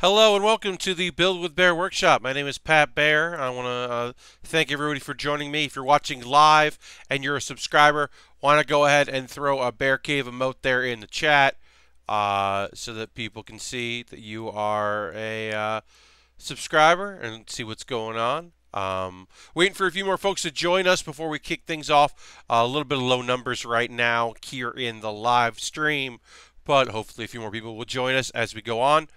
Hello and welcome to the Build with Bear workshop. My name is Pat Baer. I want to thank everybody for joining me. If you're watching live and you're a subscriber, want to go ahead and throw a Bear Cave emote there in the chat so that people can see that you are a subscriber and see what's going on. Waiting for a few more folks to join us before we kick things off. A little bit of low numbers right now here in the live stream, but hopefully a few more people will join us as we go on.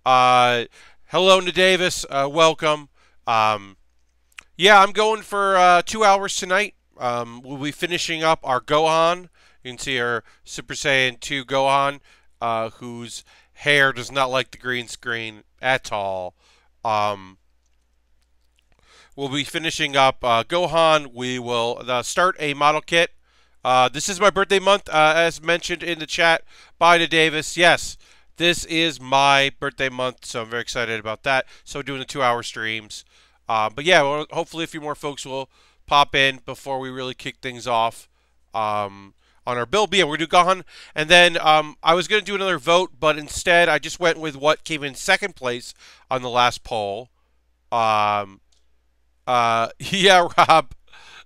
Hello to Davis. Welcome. Yeah, I'm going for 2 hours tonight. We'll be finishing up our Gohan. You can see our Super Saiyan 2 Gohan, whose hair does not like the green screen at all. We'll be finishing up Gohan. We will start a model kit. This is my birthday month, as mentioned in the chat by the Davis. Yes. This is my birthday month, so I'm very excited about that. So doing the 2-hour streams. But yeah, well, hopefully a few more folks will pop in before we really kick things off on our build. But yeah, we're going to do Gohan. And then I was going to do another vote, but instead I just went with what came in second place on the last poll. Yeah, Rob.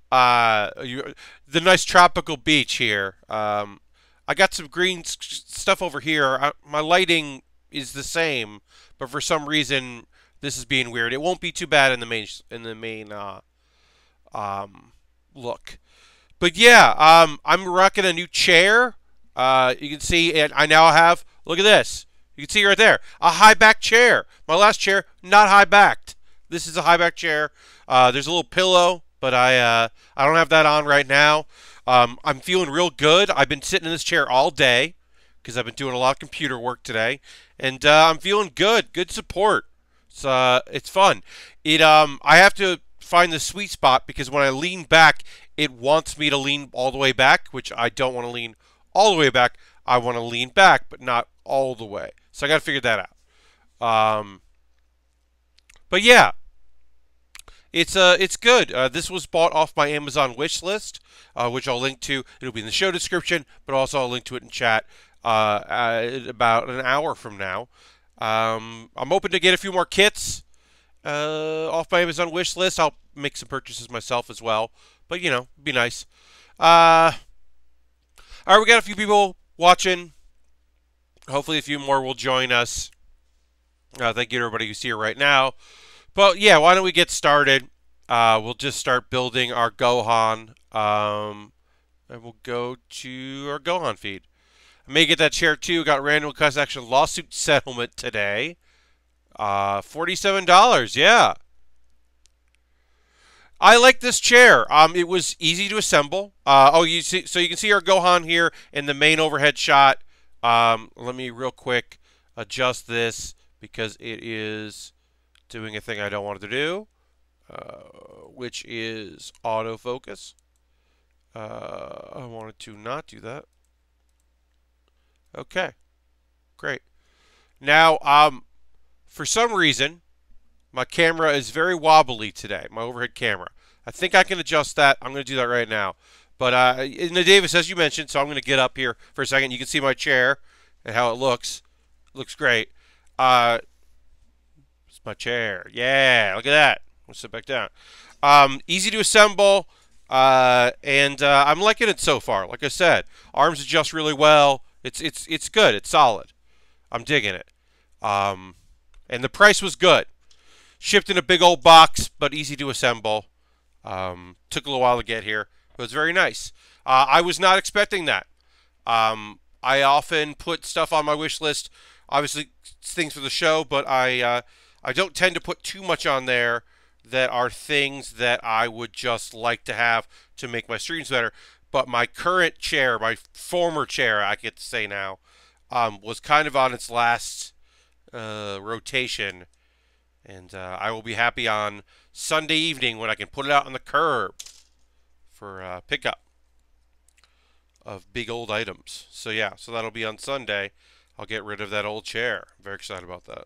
The nice tropical beach here. I got some green stuff over here. My lighting is the same, but for some reason this is being weird. It won't be too bad in the main look. But yeah, I'm rocking a new chair. You can see, and I now have, look at this. You can see right there, a high back chair. My last chair, not high backed. This is a high back chair. There's a little pillow, but I don't have that on right now. I'm feeling real good. I've been sitting in this chair all day because I've been doing a lot of computer work today, and I'm feeling good. Good support. It's fun. I have to find the sweet spot because when I lean back, it wants me to lean all the way back, which I don't want to lean all the way back. I want to lean back, but not all the way. So I got to figure that out. But yeah. It's good. This was bought off my Amazon wish list, which I'll link to. It'll be in the show description, but also I'll link to it in chat about an hour from now. I'm hoping to get a few more kits off my Amazon wish list. I'll make some purchases myself as well, but you know, it'd be nice. All right, we got a few people watching. Hopefully, a few more will join us. Thank you to everybody who's here right now. But yeah, why don't we get started? We'll just start building our Gohan. And we'll go to our Gohan feed. I may get that chair too. Got random class action lawsuit settlement today. $47. Yeah. I like this chair. It was easy to assemble. Oh, you see, so you can see our Gohan here in the main overhead shot. Let me real quick adjust this because it is doing a thing I don't want it to do, which is autofocus. I wanted to not do that. Okay, great. Now, for some reason, my camera is very wobbly today, my overhead camera. I think I can adjust that. I'm going to do that right now. But in the Davis, as you mentioned, so I'm going to get up here for a second. You can see my chair and how it looks. It looks great. My chair. Yeah, look at that. I'll sit back down. Easy to assemble, and I'm liking it so far. Like I said, arms adjust really well. It's good. It's solid. I'm digging it. And the price was good. Shipped in a big old box, but easy to assemble. Took a little while to get here. It was very nice. I was not expecting that. I often put stuff on my wish list. Obviously, things for the show, but I don't tend to put too much on there that are things that I would just like to have to make my streams better. But my current chair, my former chair, I get to say now, was kind of on its last rotation. And I will be happy on Sunday evening when I can put it out on the curb for pickup of big old items. So yeah, so that'll be on Sunday. I'll get rid of that old chair. I'm very excited about that.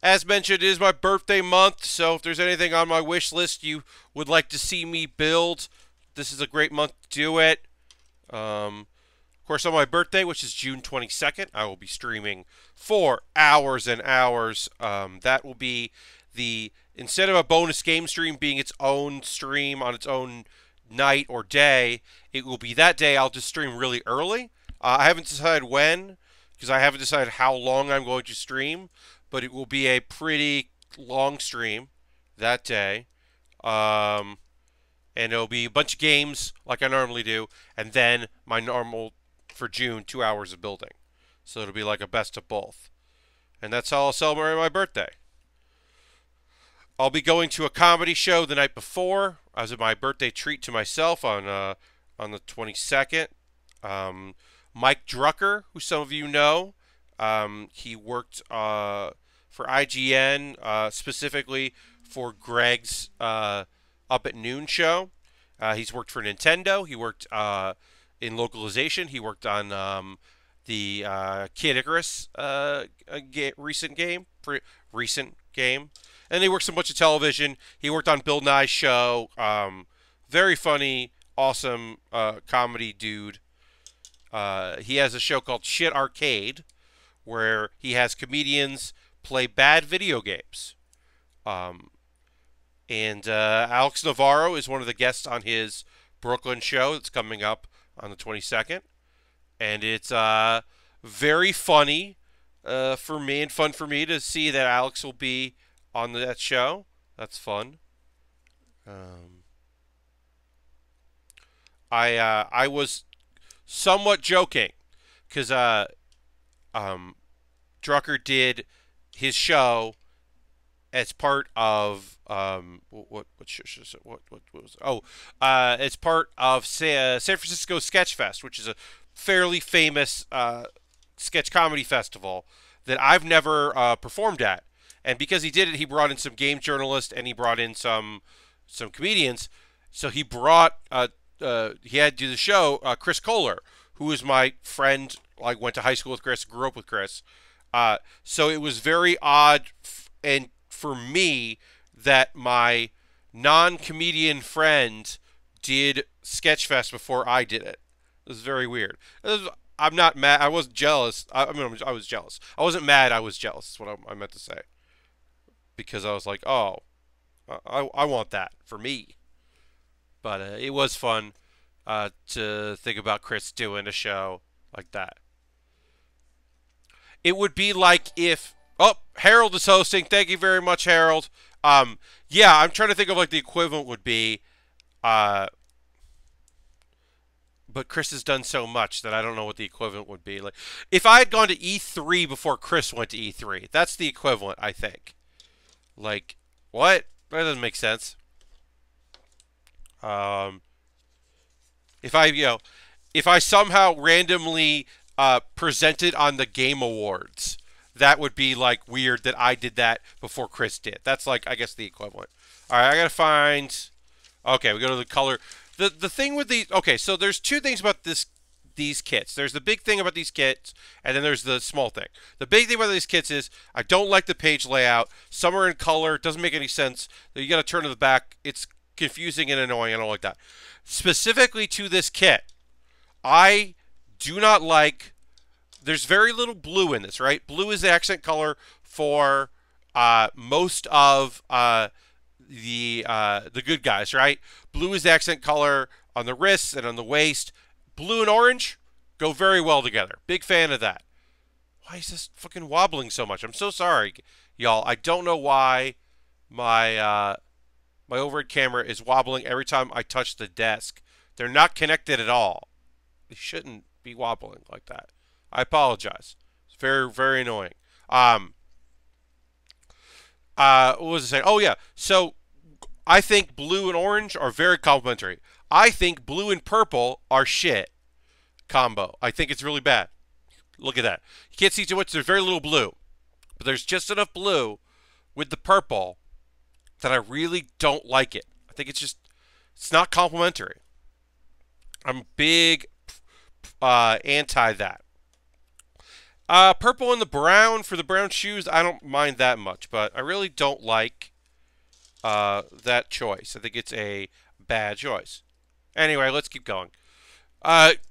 As mentioned, it is my birthday month, so if there's anything on my wish list you would like to see me build, this is a great month to do it. Of course, on my birthday, which is June 22nd, I will be streaming for hours and hours. That will be instead of a bonus game stream being its own stream on its own night or day, it will be that day I'll just stream really early. I haven't decided when, because I haven't decided how long I'm going to stream, but it will be a pretty long stream that day. And it'll be a bunch of games like I normally do, and then my normal for June 2 hours of building. So it'll be like a best of both. And that's how I'll celebrate my birthday. I'll be going to a comedy show the night before as my birthday treat to myself on the 22nd. Mike Drucker, who some of you know, he worked for IGN, specifically for Greg's Up at Noon show. He's worked for Nintendo. He worked in localization. He worked on the Kid Icarus recent game. And he works on a bunch of television. He worked on Bill Nye's show. Very funny, awesome comedy dude. He has a show called Shit Arcade, where he has comedians play bad video games. And Alex Navarro is one of the guests on his Brooklyn show that's coming up on the 22nd. And it's very funny for me and fun for me to see that Alex will be on that show. That's fun. I was somewhat joking because Drucker did his show as part of what was it? Oh, it's part of San Francisco Sketch Fest, which is a fairly famous sketch comedy festival that I've never performed at. And because he did it, he brought in some game journalists and he brought in some comedians. So he brought he had to do the show Chris Kohler, who is my friend. I went to high school with Chris, grew up with Chris. So it was very odd and for me that my non-comedian friend did Sketchfest before I did it. It was very weird. I'm not mad. I was jealous. I mean, I was jealous. I wasn't mad. I was jealous. That's what I meant to say. Because I was like, oh, I want that for me. But it was fun to think about Chris doing a show like that. It would be like if... Oh, Harold is hosting. Thank you very much, Harold. Yeah, I'm trying to think of like the equivalent would be. But Chris has done so much that I don't know what the equivalent would be. Like, if I had gone to E3 before Chris went to E3, that's the equivalent, I think. Like, what? That doesn't make sense. If I somehow randomly presented on the Game Awards, that would be like weird that I did that before Chris did. That's like, I guess, the equivalent. All right, I gotta find. Okay, we go to the color. The thing with these. Okay, so there's two things about these kits. There's the big thing about these kits, and then there's the small thing. The big thing about these kits is I don't like the page layout. Some are in color. It doesn't make any sense. You got to turn to the back. It's confusing and annoying. I don't like that. Specifically to this kit, I do not like. There's very little blue in this, right? Blue is the accent color for most of the good guys, right? Blue is the accent color on the wrists and on the waist. Blue and orange go very well together. Big fan of that. Why is this fucking wobbling so much? I'm so sorry, y'all. I don't know why my my overhead camera is wobbling every time I touch the desk. They're not connected at all. They shouldn't be wobbling like that. I apologize. It's very, very annoying. What was I saying? Oh, yeah. So, I think blue and orange are very complementary. I think blue and purple are shit combo. I think it's really bad. Look at that. You can't see too much. There's very little blue. But there's just enough blue with the purple that I really don't like it. I think it's not complementary. I'm big anti that. Purple and the brown for the brown shoes, I don't mind that much, but I really don't like that choice. I think it's a bad choice. Anyway, let's keep going.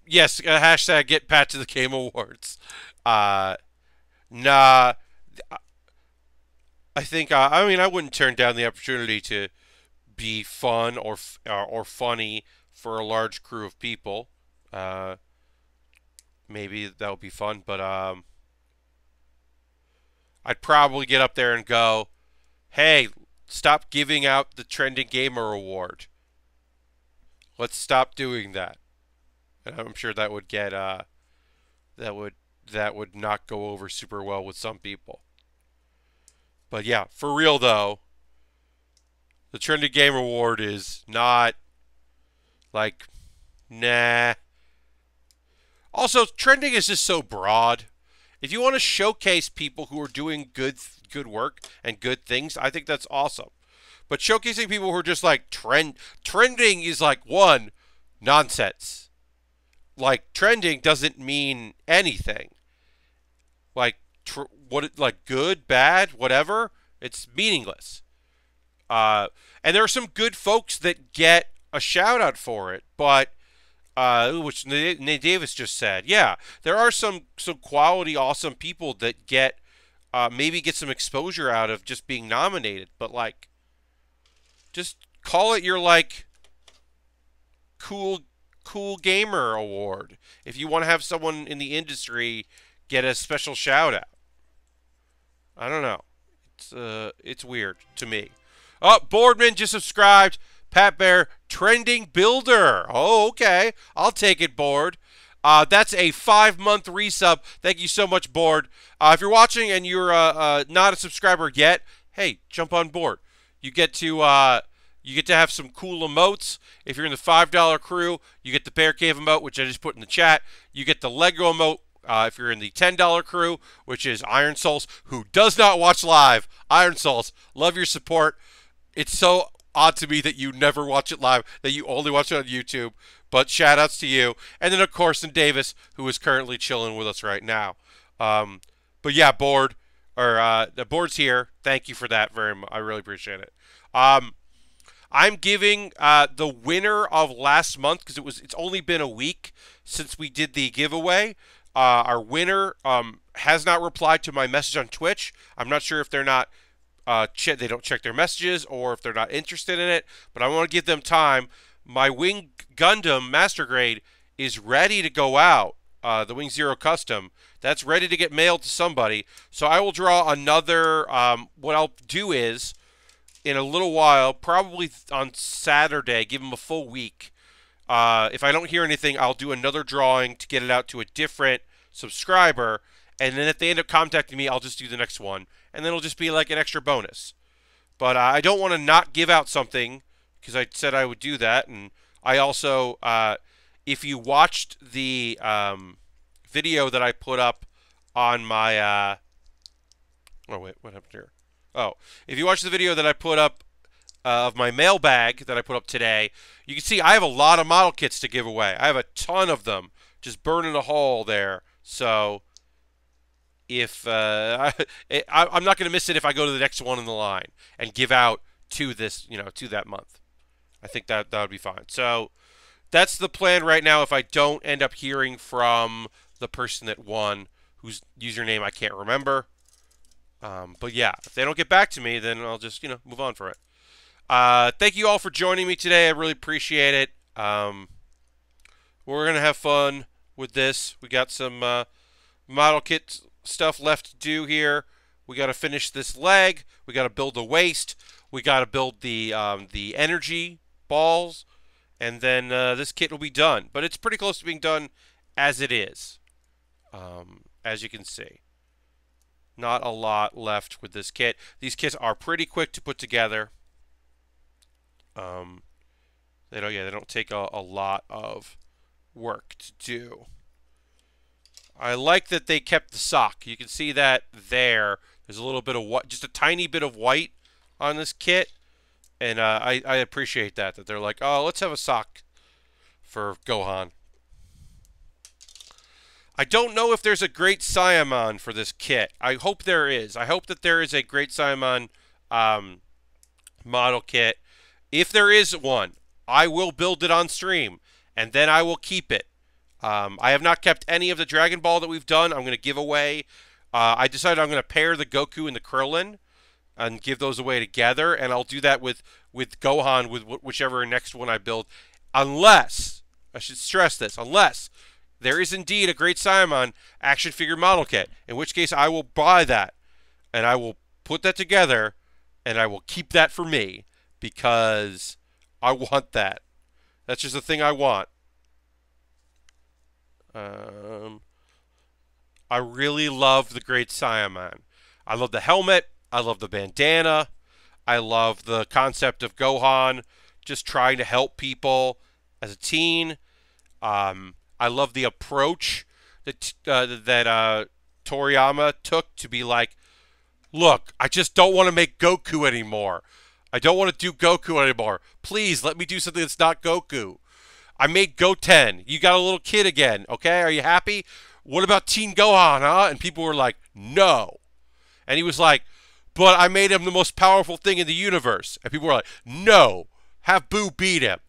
Yes, hashtag get Pat to the Game Awards. Uh, nah, I think, I mean, I wouldn't turn down the opportunity to be fun or funny for a large crew of people. Uh, Maybe that would be fun, but I'd probably get up there and go, "Hey, stop giving out the Trending Gamer Award. Let's stop doing that." And I'm sure that would get that would that would not go over super well with some people. But yeah, for real though, the Trending Gamer Award is not like nah. Also, trending is just so broad. If you want to showcase people who are doing good work and good things, I think that's awesome. But showcasing people who are just like trending is like one nonsense. Like trending doesn't mean anything. Like like good, bad, whatever, it's meaningless. And there are some good folks that get a shout out for it, but which Nate Davis just said. Yeah, there are some quality, awesome people that get maybe get some exposure out of just being nominated. But like, just call it your like cool gamer award if you want to have someone in the industry get a special shout out. I don't know. It's weird to me. Oh, Boardman just subscribed. Pat Baer, trending builder. Oh, okay. I'll take it, Board. That's a 5-month resub. Thank you so much, Board. If you're watching and you're not a subscriber yet, hey, jump on board. You get to have some cool emotes. If you're in the $5 crew, you get the Bear Cave emote, which I just put in the chat. You get the Lego emote. If you're in the $10 crew, which is Iron Souls, who does not watch live. Iron Souls, love your support. It's so odd to me that you never watch it live, that you only watch it on YouTube. But shout outs to you. And then, of course, Davis, who is currently chilling with us right now. But yeah, Board, or the Board's here. Thank you for that very much. I really appreciate it. I'm giving the winner of last month, because it's only been a week since we did the giveaway. Our winner has not replied to my message on Twitch. I'm not sure if they're not they don't check their messages or if they're not interested in it, but I want to give them time. My Wing Gundam Master Grade is ready to go out. The Wing Zero Custom, that's ready to get mailed to somebody. So I will draw another. What I'll do is, in a little while, probably on Saturday, give them a full week. If I don't hear anything, I'll do another drawing to get it out to a different subscriber. And then if they end up contacting me, I'll just do the next one. And then it'll just be like an extra bonus. But I don't want to not give out something, because I said I would do that. And I also, if you watched the video that I put up on my... oh, wait, what happened here? Oh, if you watch the video that I put up of my mailbag that I put up today, you can see I have a lot of model kits to give away. I have a ton of them just burning a hole there. So if I'm not going to miss it if I go to the next one in the line and give out to this, to that month. I think that would be fine. So that's the plan right now. If I don't end up hearing from the person that won, whose username I can't remember. But yeah, if they don't get back to me, then I'll just, move on for it. Thank you all for joining me today. I really appreciate it. We're going to have fun with this. We got some model kit stuff left to do here. We got to finish this leg. We got to build the waist. We got to build the energy balls. And then this kit will be done. But it's pretty close to being done as it is, as you can see. Not a lot left with this kit. These kits are pretty quick to put together. They don't take a lot of work to do. I like that they kept the sock. You can see that there. There's a little bit of white, just a tiny bit of white on this kit, and I appreciate that they're like, oh, let's have a sock for Gohan. I don't know if there's a Great Saiyaman for this kit. I hope there is. I hope that there is a Great Saiyaman model kit. If there is one, I will build it on stream, and then I will keep it. I have not kept any of the Dragon Ball that we've done. I'm going to give away. I decided I'm going to pair the Goku and the Krillin and give those away together, and I'll do that with Gohan with whichever next one I build, unless I should stress this, unless there is indeed a Great Saiyaman action figure model kit, in which case I will buy that and I will put that together and I will keep that for me because I want that. That's just a thing I want. I really love the Great Saiyaman. I love the helmet. I love the bandana. I love the concept of Gohan just trying to help people as a teen. I love the approach that Toriyama took to be like, look, I just don't want to make Goku anymore. I don't want to do Goku anymore. Please let me do something that's not Goku. I made Goten. You got a little kid again, okay? Are you happy? What about Teen Gohan, huh? And people were like, no. And he was like, but I made him the most powerful thing in the universe. And people were like, no. Have Boo beat him.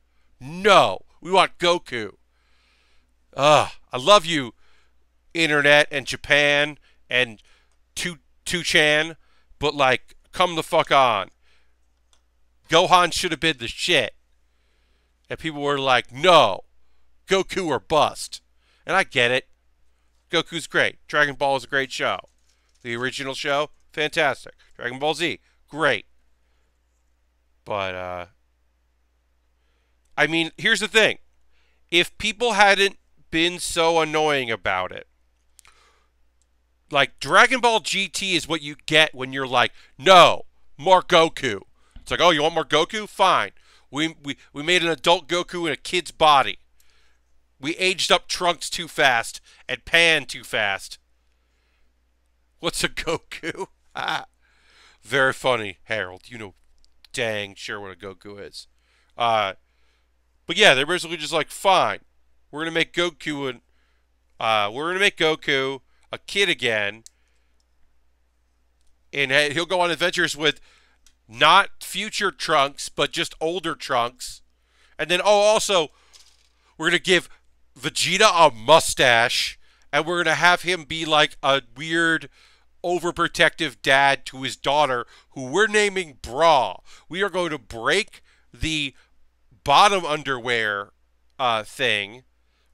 No. We want Goku. I love you, Internet and Japan and 2chan, but like, come the fuck on. Gohan should have been the shit. And people were like, no. Goku or bust. And I get it. Goku's great. Dragon Ball is a great show. The original show, fantastic. Dragon Ball Z, great. But, I mean, here's the thing. If people hadn't been so annoying about it, like, Dragon Ball GT is what you get when you're like, no, more Goku. It's like, oh, you want more Goku? Fine. We made an adult Goku in a kid's body. We aged up Trunks too fast and Pan too fast. What's a Goku? Very funny, Harold. You know dang sure what a Goku is. But yeah, they're basically just like, fine. We're gonna make Goku a kid again. And he'll go on adventures with not future Trunks, but just older Trunks. And then, oh, also, we're going to give Vegeta a mustache, and we're going to have him be like a weird, overprotective dad to his daughter, who we're naming Bra. We are going to break the bottom underwear thing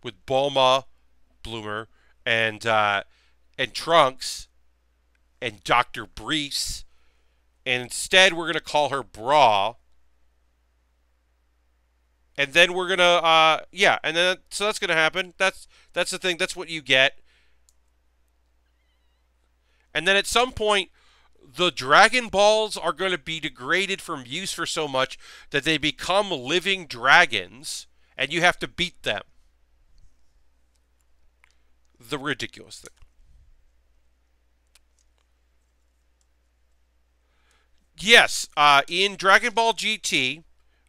with Bulma, Bloomer, and Trunks, and Dr. Brees. And instead, we're going to call her Bra. And then we're going to, yeah. And then, so that's going to happen. That's the thing. That's what you get. And then at some point, the Dragon Balls are going to be degraded from use for so much that they become living dragons. And you have to beat them. The ridiculous thing. Yes, in Dragon Ball GT,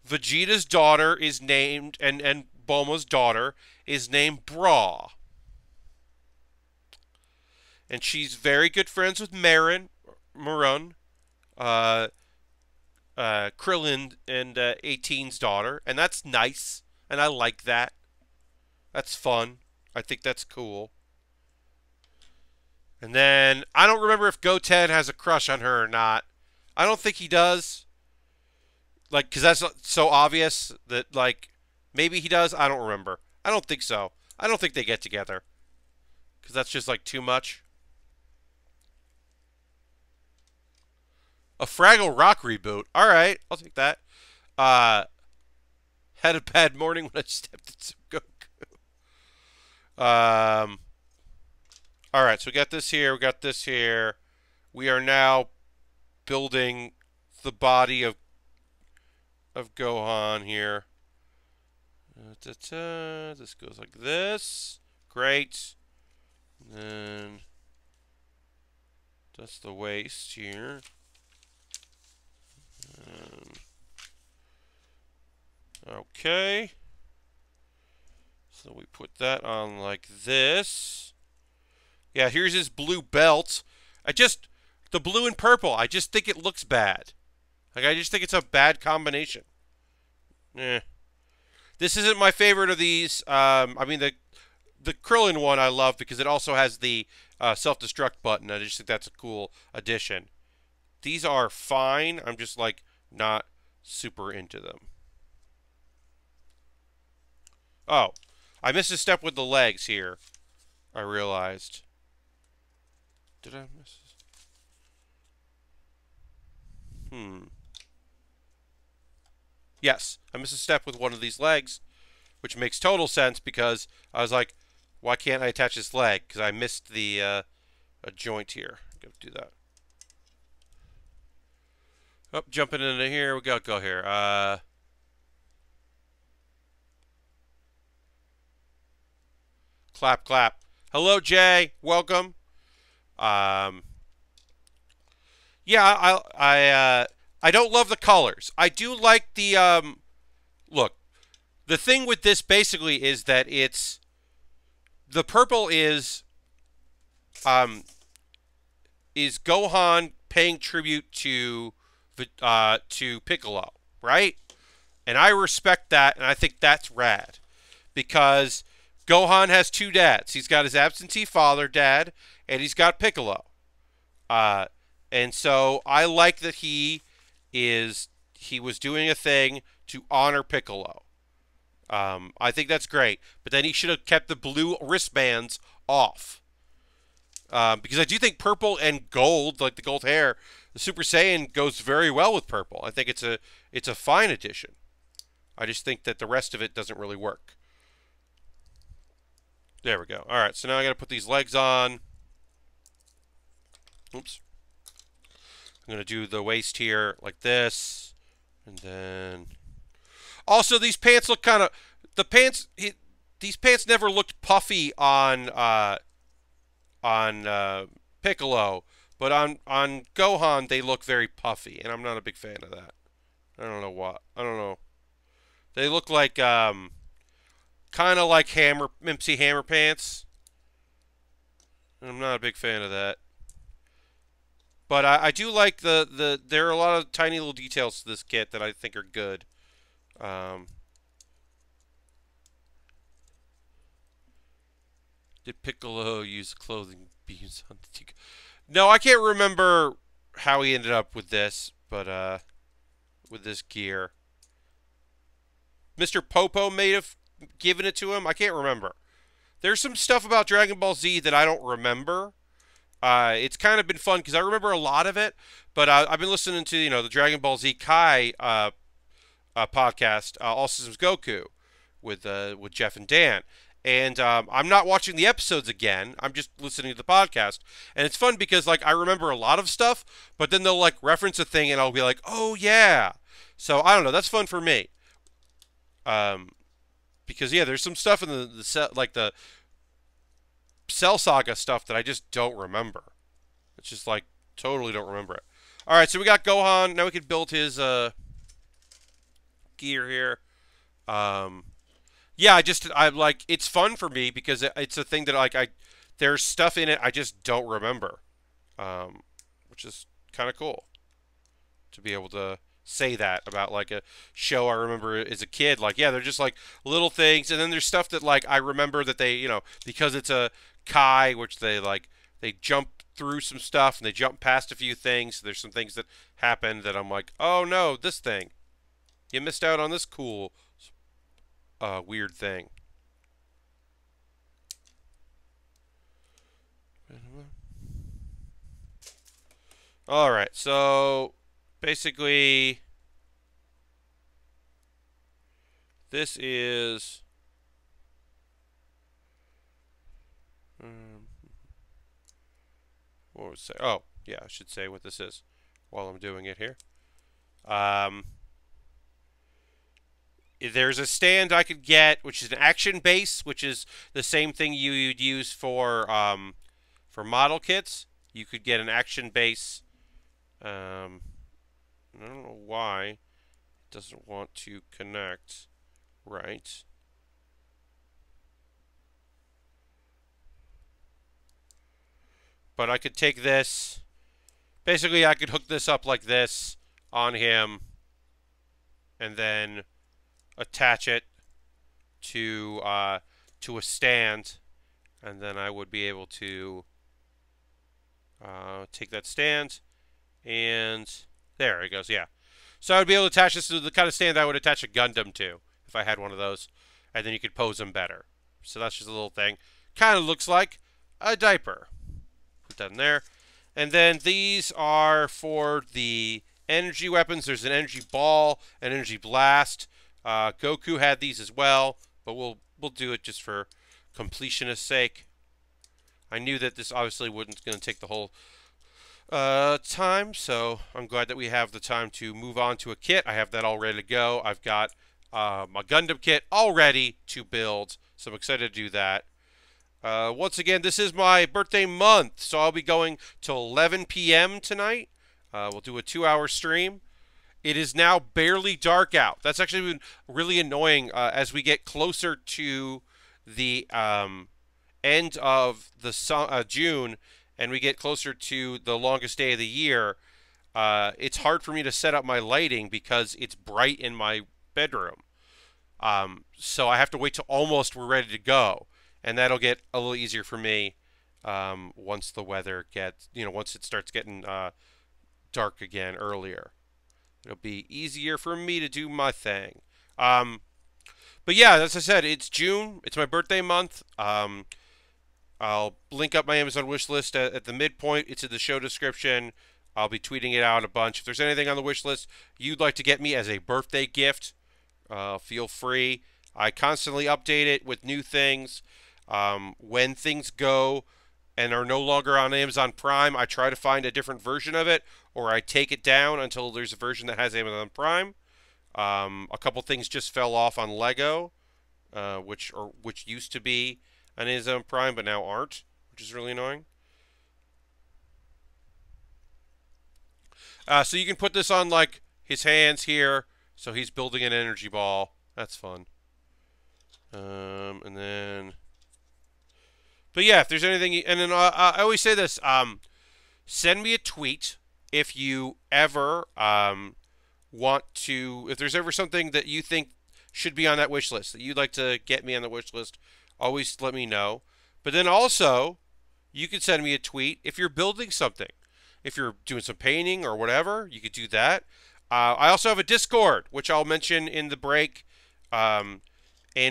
Vegeta's daughter is named, and Bulma's daughter is named Bra. And she's very good friends with Marun, Krillin, and 18's daughter. And that's nice, and I like that. That's fun. I think that's cool. And then, I don't remember if Goten has a crush on her or not. I don't think he does. Like, because that's so obvious that, like, maybe he does. I don't remember. I don't think so. I don't think they get together. Because that's just, like, too much. A Fraggle Rock reboot. Alright, I'll take that. Had a bad morning when I stepped in some Goku. Alright, so we got this here. We got this here. We are now building the body of Gohan here. This goes like this. Great. And then that's the waist here. Okay. So we put that on like this. Yeah, here's his blue belt. The blue and purple, I just think it looks bad. Like, I just think it's a bad combination. This isn't my favorite of these. I mean, the Krillin one I love because it also has the self-destruct button. I just think that's a cool addition. These are fine. I'm just like not super into them. Oh, I missed a step with the legs here. I realized. Did I miss? Yes, I missed a step with one of these legs, which makes total sense because I was like, why can't I attach this leg? Because I missed the a joint here. I'm gonna do that. Oh, jumping into here. We got go here. Clap, clap. Hello, Jay. Welcome. Um, yeah, I don't love the colors. I do like the look. The thing with this basically is that it's the purple is Gohan paying tribute to Piccolo, right? And I respect that, and I think that's rad because Gohan has two dads. He's got his absentee father dad, and he's got Piccolo. Uh, and so I like that he was doing a thing to honor Piccolo. I think that's great, but then he should have kept the blue wristbands off. Because I do think purple and gold, like the gold hair, the Super Saiyan goes very well with purple. I think it's a fine addition. I just think that the rest of it doesn't really work. There we go. All right, so now I got to put these legs on. Oops. I'm going to do the waist here like this. And then... Also, these pants look kind of... These pants never looked puffy on Piccolo. But on Gohan, they look very puffy. And I'm not a big fan of that. I don't know what. I don't know. They look like... kind of like MC Hammer pants. And I'm not a big fan of that. But I do like there are a lot of tiny little details to this kit that I think are good. Did Piccolo use clothing beams on the Tico? No, I can't remember how he ended up with this, but with this gear. Mr. Popo may have given it to him. I can't remember. There's some stuff about Dragon Ball Z that I don't remember. It's kind of been fun because I remember a lot of it, but I've been listening to the Dragon Ball Z Kai podcast, All Systems Goku, with Jeff and Dan, and I'm not watching the episodes again. I'm just listening to the podcast, and it's fun because like I remember a lot of stuff, but then they'll like reference a thing, and I'll be like, oh yeah. So I don't know. That's fun for me. Because yeah, there's some stuff in the set like the Cell Saga stuff that I just don't remember. It's just like totally don't remember it. All right, so we got Gohan. Now we can build his gear here. Yeah, I like it's fun for me because it's a thing that like there's stuff in it I just don't remember, which is kind of cool to be able to say that about like a show I remember as a kid. Like yeah, they're just like little things, and then there's stuff that like I remember that they because it's a Kai, which they jump through some stuff and they jump past a few things. There's some things that happen that I'm like, oh no, this thing, you missed out on this cool weird thing. All right, so basically this is what would say? Oh, yeah, I should say what this is while I'm doing it here. There's a stand I could get, which is an action base, which is the same thing you'd use for model kits. You could get an action base. I don't know why it doesn't want to connect right. But I could take this. Basically, I could hook this up like this on him and then attach it to a stand, and then I would be able to take that stand, and there it goes. Yeah. So I would be able to attach this to the kind of stand I would attach a Gundam to if I had one of those, and then you could pose them better. So that's just a little thing. Kind of looks like a diaper. Put that in there. And then these are for the energy weapons. There's an energy ball, an energy blast. Goku had these as well, but we'll do it just for completionist sake. I knew that this obviously wasn't going to take the whole time, so I'm glad that we have the time to move on to a kit. I have that all ready to go. I've got my Gundam kit all ready to build, so I'm excited to do that. Once again, this is my birthday month, so I'll be going till 11 p.m. tonight. We'll do a 2-hour stream. It is now barely dark out. That's actually been really annoying as we get closer to the end of the June, and we get closer to the longest day of the year. It's hard for me to set up my lighting because it's bright in my bedroom. So I have to wait till almost we're ready to go. And that'll get a little easier for me once the weather gets, once it starts getting dark again earlier. It'll be easier for me to do my thing. But yeah, as I said, it's June. It's my birthday month. I'll link up my Amazon wish list at the midpoint. It's in the show description. I'll be tweeting it out a bunch. If there's anything on the wish list you'd like to get me as a birthday gift, feel free. I constantly update it with new things. When things go and are no longer on Amazon Prime, I try to find a different version of it, or I take it down until there's a version that has Amazon Prime. A couple things just fell off on Lego, which used to be on Amazon Prime but now aren't, which is really annoying. So you can put this on like his hands here, so he's building an energy ball. That's fun. And then, but yeah, if there's anything, and then I always say this: send me a tweet if you ever want to, if there's ever something that you think should be on that wish list that you'd like to get me on the wish list. Always let me know. But then also, you can send me a tweet if you're building something. If you're doing some painting or whatever, you could do that. I also have a Discord, which I'll mention in the break. And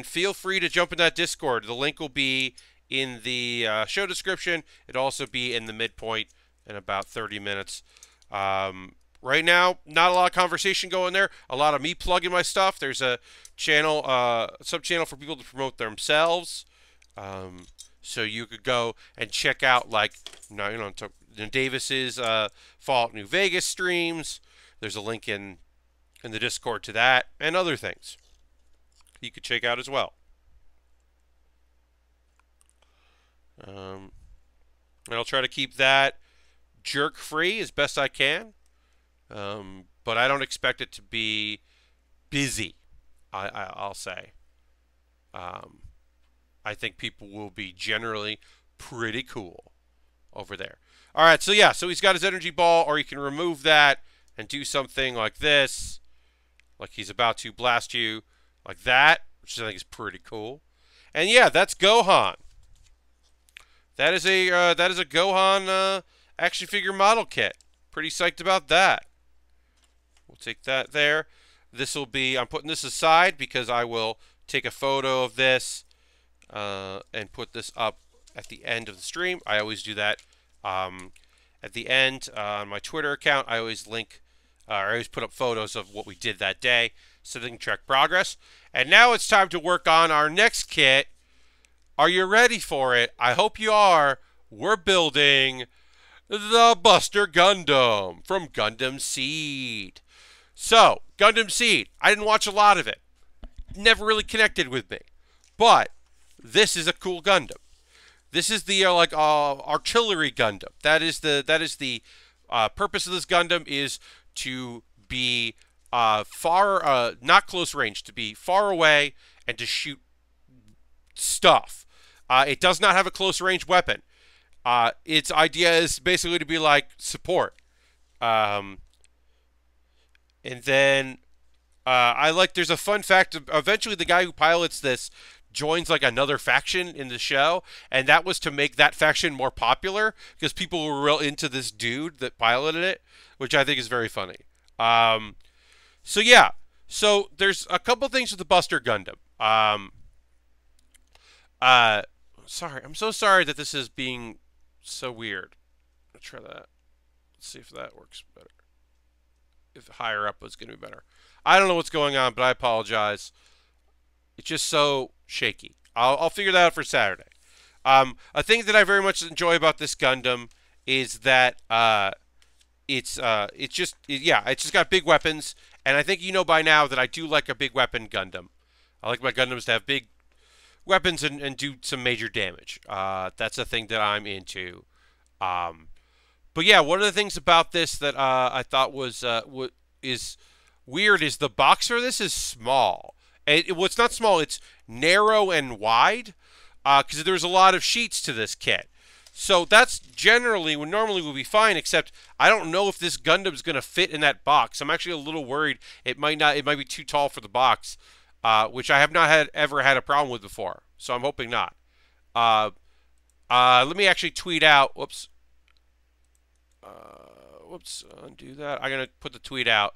feel free to jump in that Discord. The link will be in the show description. It'll also be in the midpoint in about 30 minutes. Right now, not a lot of conversation going there. A lot of me plugging my stuff. There's a channel, sub-channel for people to promote themselves. So you could go and check out, like, Davis's Fallout New Vegas streams. There's a link in the Discord to that and other things you could check out as well. And I'll try to keep that jerk-free as best I can. But I don't expect it to be busy, I'll say. I think people will be generally pretty cool over there. All right, so yeah, so he's got his energy ball, or you can remove that and do something like this, like he's about to blast you like that, which I think is pretty cool. And yeah, that's Gohan. That is a Gohan action figure model kit. Pretty psyched about that. We'll take that there. This will be, I'm putting this aside because I will take a photo of this and put this up at the end of the stream. I always do that at the end on my Twitter account. I always link, I always put up photos of what we did that day so they can track progress. And now it's time to work on our next kit. Are you ready for it? I hope you are. We're building the Buster Gundam from Gundam Seed. So, Gundam Seed, I didn't watch a lot of it. Never really connected with me. But this is a cool Gundam. This is the artillery Gundam. That is the purpose of this Gundam, is to be not close range, to be far away and to shoot stuff. It does not have a close range weapon. Its idea is basically to be like support. And then there's a fun fact. Eventually, the guy who pilots this joins like another faction in the show, and that was to make that faction more popular because people were real into this dude that piloted it, which I think is very funny. So yeah, so there's a couple things with the Buster Gundam. Uh, Sorry, I'm so sorry that this is being so weird. Let's try that. Let's see if that works better. If higher up was going to be better. I don't know what's going on, but I apologize. It's just so shaky. I'll figure that out for Saturday. A thing that I very much enjoy about this Gundam is that it's just got big weapons, and I think you know by now that I do like a big weapon Gundam. I like my Gundams to have big weapons and do some major damage. That's a thing that I'm into. But yeah, one of the things about this that I thought is weird is the box for this is small. Well, it's not small; it's narrow and wide. Because there's a lot of sheets to this kit, so that's generally what normally would be fine. Except I don't know if this Gundam's going to fit in that box. I'm actually a little worried it might not. It might be too tall for the box, which I have not ever had a problem with before. So I'm hoping not. Let me actually tweet out. Whoops. Undo that. I'm gonna put the tweet out.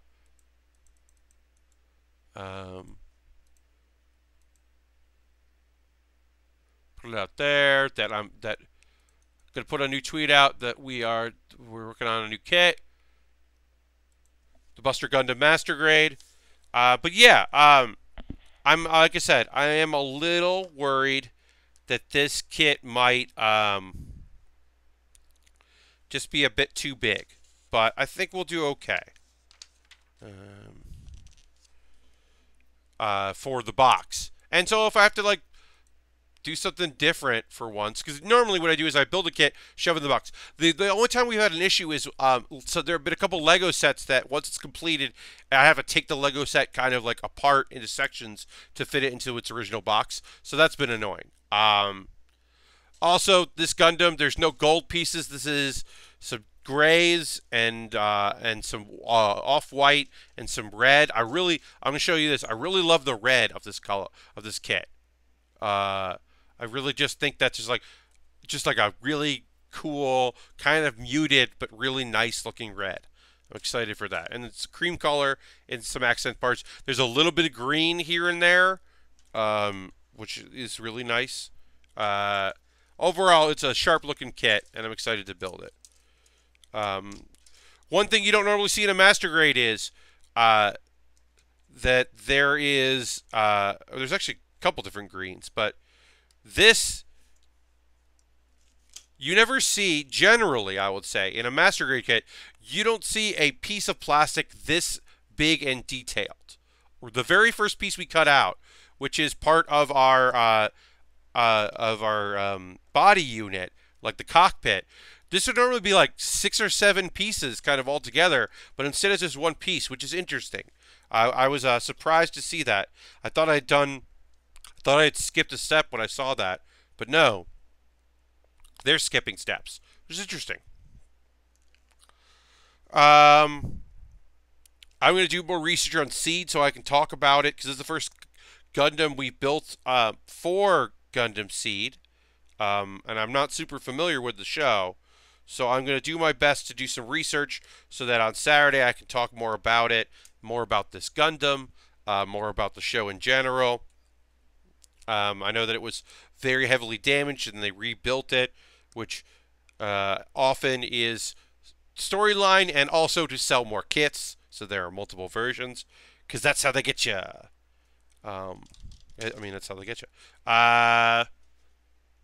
Put it out there that I'm gonna put a new tweet out that we're working on a new kit, the Buster Gundam Master Grade. But yeah, I'm like I said, I am a little worried that this kit might just be a bit too big, but I think we'll do okay. For the box, and so if I have to like do something different for once, because normally what I do is I build a kit, shove it in the box. The only time we've had an issue is so there have been a couple Lego sets that once it's completed, I have to take the Lego set kind of like apart into sections to fit it into its original box. So that's been annoying. Also, this Gundam, there's no gold pieces. This is some grays and some off-white and some red. I'm gonna show you this. I really love the red of this color of this kit. I really just think that's just like a really cool, kind of muted but really nice looking red. I'm excited for that. And it's cream color and some accent parts. There's a little bit of green here and there, which is really nice. Overall, it's a sharp looking kit, and I'm excited to build it. One thing you don't normally see in a Master Grade is that there's actually a couple different greens, but this you never see, generally, I would say, in a Master Grade kit, you don't see a piece of plastic this big and detailed. The very first piece we cut out, which is part of our body unit, like the cockpit, this would normally be like 6 or 7 pieces kind of all together, but instead it's just one piece, which is interesting. I was surprised to see that. I thought I had skipped a step when I saw that, but no. They're skipping steps, which is interesting. I'm going to do more research on Seed so I can talk about it, because it's the first Gundam we built for Gundam Seed, and I'm not super familiar with the show, so I'm going to do my best to do some research so that on Saturday I can talk more about it, more about this Gundam, more about the show in general. I know that it was very heavily damaged and they rebuilt it, which often is storyline and also to sell more kits, so there are multiple versions, because that's how they get you. That's how they get you.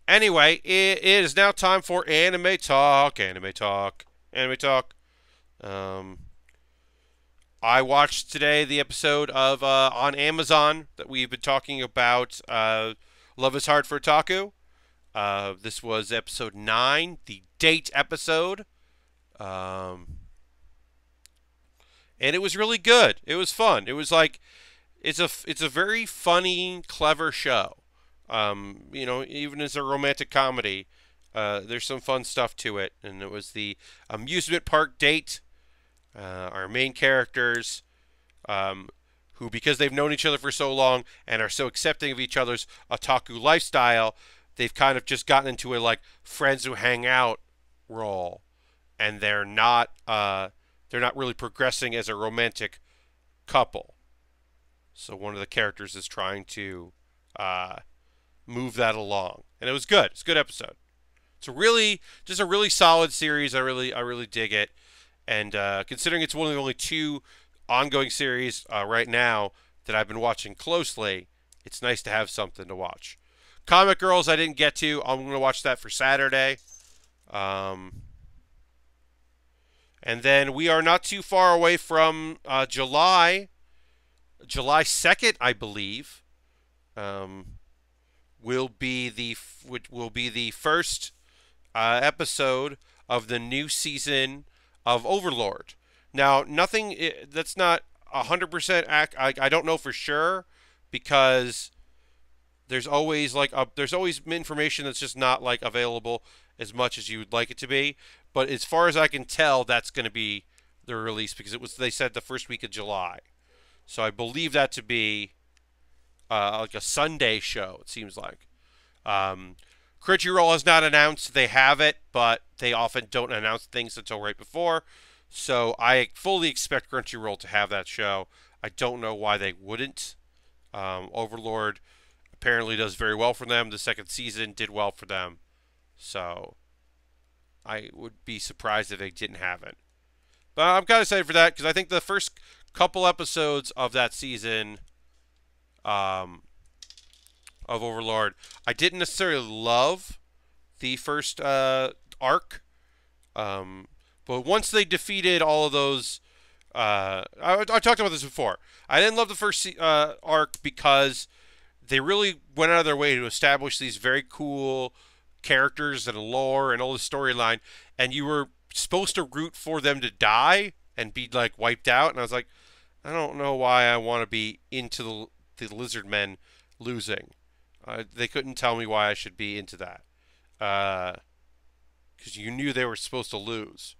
Anyway, it is now time for anime talk. Anime talk. Anime talk. I watched today the episode of on Amazon that we've been talking about. Love is Hard for Otaku. This was episode 9, the date episode. And it was really good. It was fun. It was like it's a very funny, clever show. Even as a romantic comedy, there's some fun stuff to it. And it was the amusement park date. Our main characters who, because they've known each other for so long and are so accepting of each other's otaku lifestyle, they've kind of just gotten into a like friends who hang out role, and they're not really progressing as a romantic couple. So one of the characters is trying to move that along, and it was good. It's a good episode. It's just a really solid series. I really dig it, and considering it's one of the only two ongoing series right now that I've been watching closely, it's nice to have something to watch. Comic Girls I didn't get to. I'm going to watch that for Saturday. And then we are not too far away from July 2nd, I believe. Will be the first episode of the new season of Overlord. Now, nothing that's not 100% I don't know for sure, because there's always information that's just not like available as much as you would like it to be. But as far as I can tell, that's going to be the release, because they said the first week of July. So I believe that to be like a Sunday show, it seems like. Crunchyroll has not announced they have it, but they often don't announce things until right before. So I fully expect Crunchyroll to have that show. I don't know why they wouldn't. Overlord apparently does very well for them. The second season did well for them. So I would be surprised if they didn't have it. But I'm kind of excited for that, because I think the first couple episodes of that season of Overlord, I didn't necessarily love the first arc. But once they defeated all of those, I talked about this before. I didn't love the first arc because they really went out of their way to establish these very cool characters and lore and all the storyline, and you were supposed to root for them to die and be like wiped out. And I was like, I don't know why I want to be into the lizard men losing. They couldn't tell me why I should be into that, because you knew they were supposed to lose.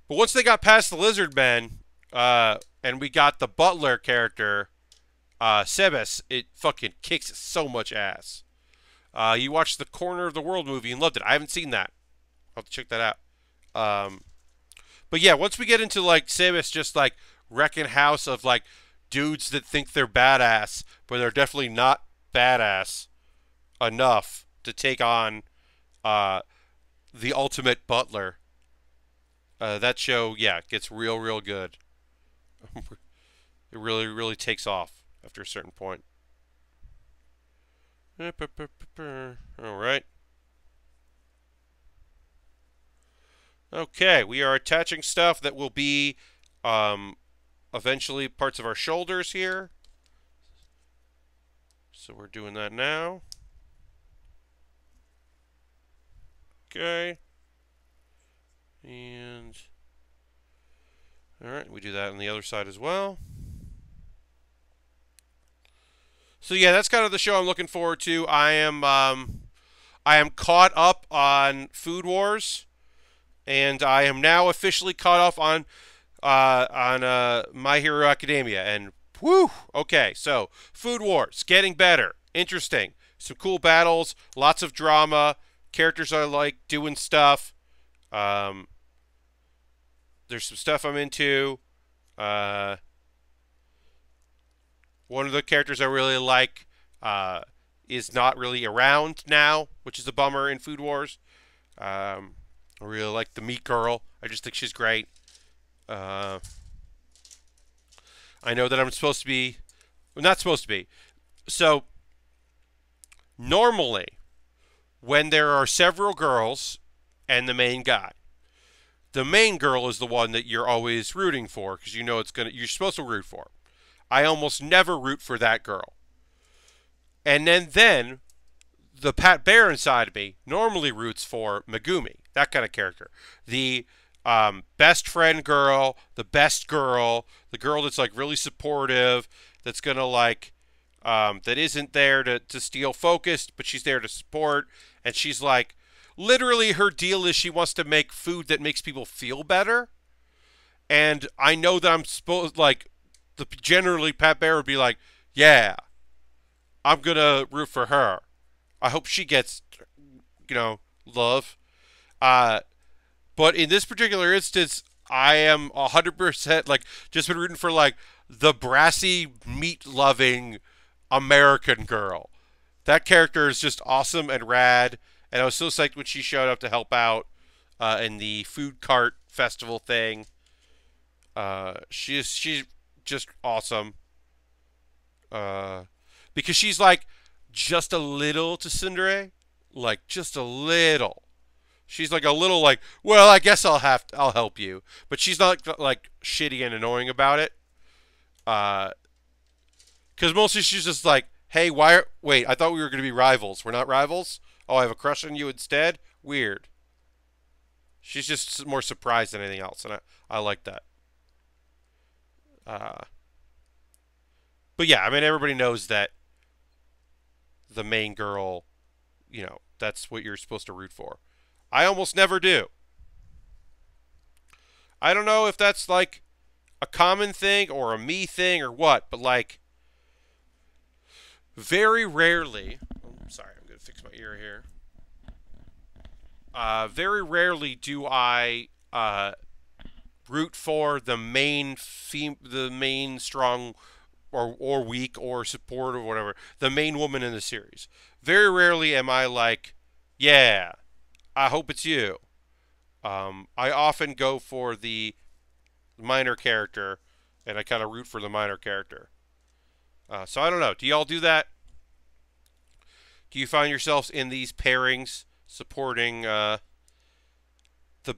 But once they got past the lizard men, and we got the butler character, Sebes, it fucking kicks so much ass. You watched the Corner of the World movie and loved it. I haven't seen that. I'll have to check that out. But yeah, once we get into like Sebes just like wrecking house of like dudes that think they're badass, but they're definitely not badass enough to take on the ultimate butler. That show, yeah, gets real good. It really takes off after a certain point. Alright. Okay, we are attaching stuff that will be eventually parts of our shoulders here. So we're doing that now. Okay. And alright, we do that on the other side as well. So yeah, that's kind of the show I'm looking forward to. I am caught up on Food Wars, and I am now officially caught up on My Hero Academia. And whew, okay, so Food Wars, getting better, interesting, some cool battles, lots of drama, characters I like, doing stuff. There's some stuff I'm into. One of the characters I really like is not really around now, which is a bummer in Food Wars. I really like the Meat Girl. I just think she's great. I know that I'm supposed to be... Well, not supposed to be. So, normally, when there are several girls and the main guy, the main girl is the one that you're always rooting for, because you know you're supposed to root for. I almost never root for that girl. And then the Baer inside of me normally roots for Megumi, that kind of character. The best friend girl, the best girl, the girl that's like really supportive, that's gonna like, that isn't there to steal focus, but she's there to support. And she's like, literally her deal is she wants to make food that makes people feel better. And I know that I'm supposed, like, generally Pat Bear would be like, yeah, I'm gonna root for her. I hope she gets, love. Uh, but in this particular instance, I am 100% like just been rooting for like the brassy, meat loving American girl. That character is just awesome and rad, and I was so psyched when she showed up to help out in the food cart festival thing. She's just awesome. Uh, because she's like just a little to Tsundere, like just a little. She's like a little like, well, I guess I'll help you, but she's not like shitty and annoying about it. Uh, because mostly she's just like, hey, wait, I thought we were gonna be rivals. We're not rivals. Oh, I have a crush on you instead. Weird. She's just more surprised than anything else, and I like that. Uh, but yeah, I mean, everybody knows that the main girl, that's what you're supposed to root for. I almost never do. I don't know if that's like a common thing or a me thing or what, but like very rarely. Oh, sorry, I'm gonna fix my ear here. Very rarely do I root for the main strong or weak or support or whatever, the main woman in the series. Very rarely am I like, yeah, I hope it's you. I often go for the minor character, and I kind of root for the minor character. So I don't know. Do y'all do that? Do you find yourselves in these pairings supporting the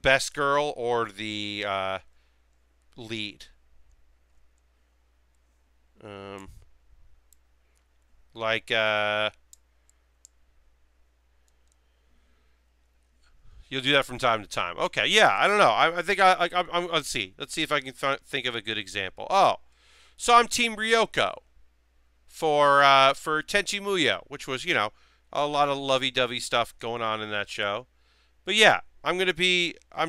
best girl or the lead? Um, like you'll do that from time to time. Okay, yeah, I don't know. I think let's see. Let's see if I can think of a good example. Oh, so I'm Team Ryoko for Tenchi Muyo, which was a lot of lovey-dovey stuff going on in that show. But yeah, I'm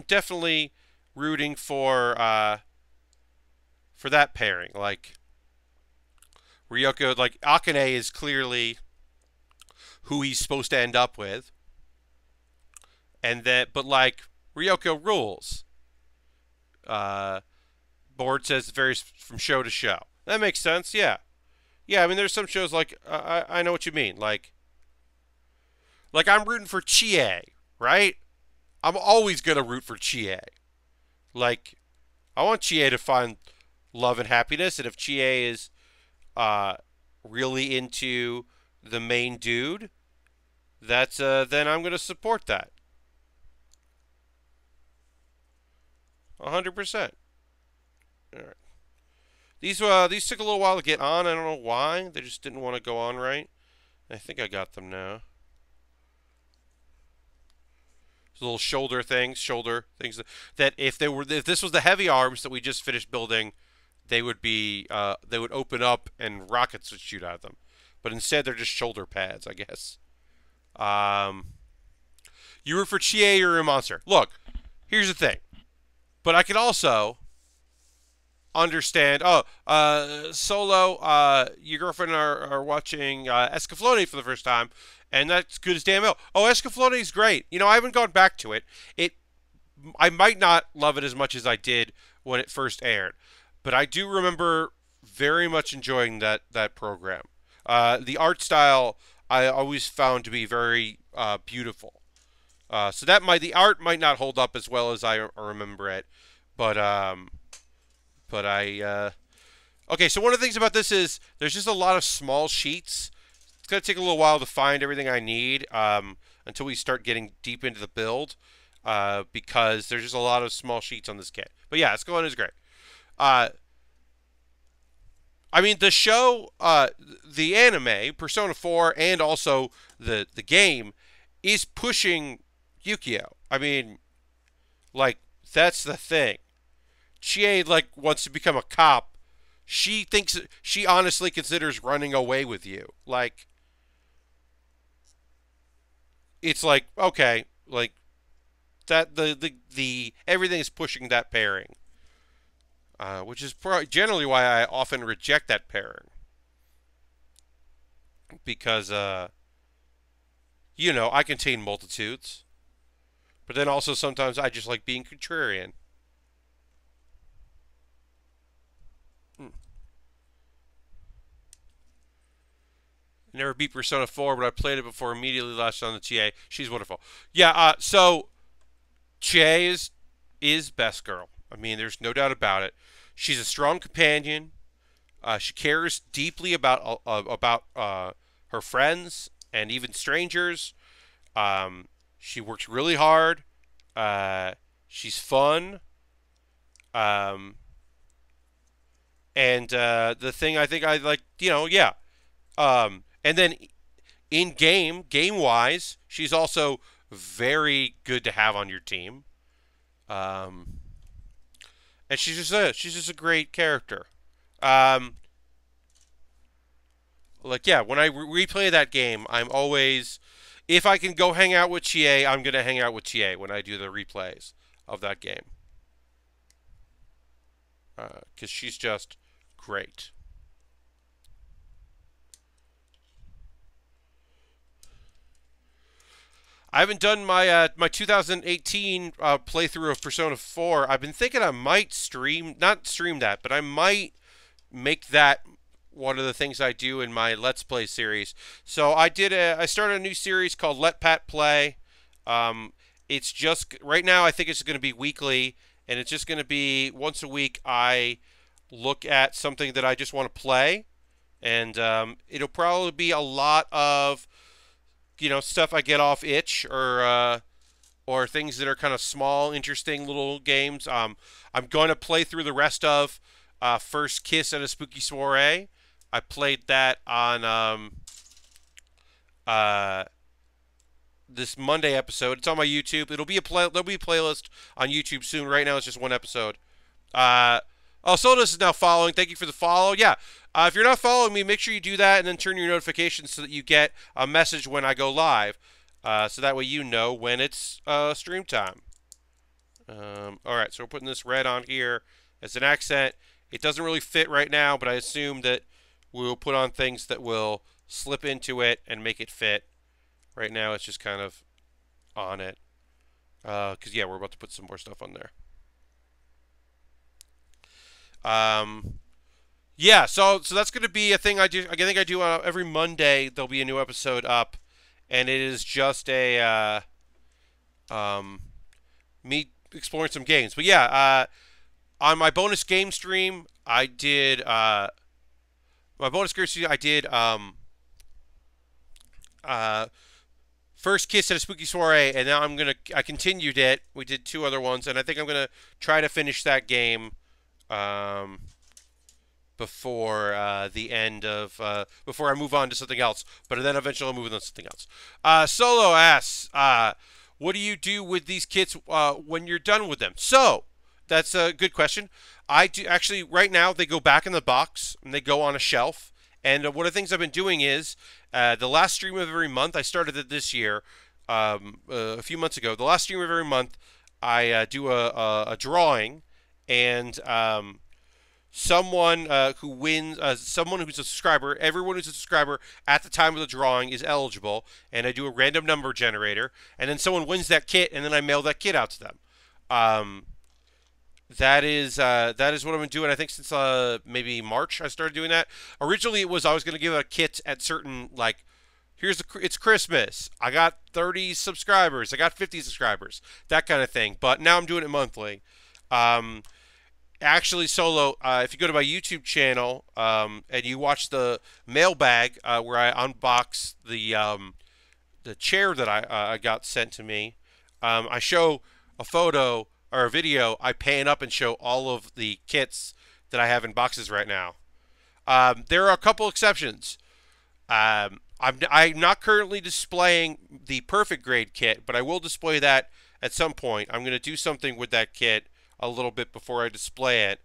definitely rooting for that pairing. Like Ryoko, like Akane is clearly who he's supposed to end up with, and that, but like Ryoko rules. Uh, Board says it varies from show to show. That makes sense. Yeah, yeah. I mean, there's some shows like I know what you mean. Like I'm rooting for Chie, right? I'm always gonna root for Chie. Like I want Chie to find love and happiness, and if Chie is uh, really into the main dude, that's then I'm gonna support that 100%. All right. These took a little while to get on. I don't know why. They just didn't want to go on right. I think I got them now. Little shoulder things that if this was the heavy arms that we just finished building, they would open up and rockets would shoot out of them. But instead, they're just shoulder pads, I guess. Um, you root for Chie, you're a monster. Look, here's the thing. But I can also understand. Oh, Solo, your girlfriend are watching Escaflowne for the first time, and that's good as damn hell. Oh, Escaflowne is great. I haven't gone back to it. I might not love it as much as I did when it first aired, but I do remember very much enjoying that program. The art style I always found to be very beautiful. So the art might not hold up as well as I remember it, but okay. So one of the things about this is there's just a lot of small sheets. It's gonna take a little while to find everything I need until we start getting deep into the build, because there's just a lot of small sheets on this kit. But yeah, Escalon is great. I mean, the show, the anime, Persona 4, and also the game is pushing Yukio. I mean, like, that's the thing. Chie, like, wants to become a cop. She honestly considers running away with you. Like, it's like, okay, like, that, the everything is pushing that pairing. which is generally why I often reject that pairing. Because, I contain multitudes. But then also sometimes I just like being contrarian. Never beat Persona 4, but I played it before, immediately latched on the TA. She's wonderful. Yeah, so Chie is best girl. I mean, there's no doubt about it. She's a strong companion. She cares deeply about her friends and even strangers. She works really hard. She's fun. Um, and the thing I think I like, yeah. And then game wise, she's also very good to have on your team. And she's just a great character. Like, yeah, when I replay that game, I'm always, if I can go hang out with Chie, I'm gonna hang out with Chie when I do the replays of that game, because she's just great. I haven't done my my 2018 playthrough of Persona 4. I've been thinking I might not stream that, but I might make that one of the things I do in my Let's Play series. So I started a new series called Let Pat Play. It's just right now I think it's going to be weekly, and it's just going to be once a week. I look at something that I just want to play, and it'll probably be a lot of stuff I get off itch or things that are kind of small, interesting little games. I'm going to play through the rest of First Kiss at a Spooky Soiree. I played that on this Monday episode. It's on my YouTube. There'll be a playlist on YouTube soon. Right now it's just one episode. Sodas is now following. Thank you for the follow. Yeah. If you're not following me, make sure you do that and then turn your notifications so that you get a message when I go live. So that way you know when it's stream time. Alright, so we're putting this red on here as an accent. It doesn't really fit right now, but I assume that we'll put on things that will slip into it and make it fit. Right now it's just kind of on it. Because, yeah, we're about to put some more stuff on there. Yeah, so that's going to be a thing I do. I think I do every Monday. There'll be a new episode up, and it is just a me exploring some games. But yeah, on my bonus game stream, I did First Kiss at a Spooky Soiree, and now I continued it. We did 2 other ones, and I think I'm gonna try to finish that game before the end of before I move on to something else. But then eventually I'll move on to something else. Solo asks, what do you do with these kits when you're done with them? So that's a good question. I do actually right now they go back in the box and they go on a shelf. And one of the things I've been doing is the last stream of every month. I started it this year a few months ago. The last stream of every month I do a drawing, and someone who wins, someone who's a subscriber, everyone who's a subscriber at the time of the drawing is eligible, and I do a random number generator, and then someone wins that kit, and then I mail that kit out to them. That is what I've been doing. I think since maybe March I started doing that. Originally it was I was going to give a kit at certain, like, it's Christmas. I got 30 subscribers. I got 50 subscribers. That kind of thing. But now I'm doing it monthly. Actually, Solo, if you go to my YouTube channel and you watch the mailbag where I unbox the chair that I got sent to me, I show a photo or a video. I pan up and show all of the kits that I have in boxes right now. There are a couple exceptions. I'm not currently displaying the perfect grade kit, but I will display that at some point. I'm going to do something with that kit a little bit before I display it.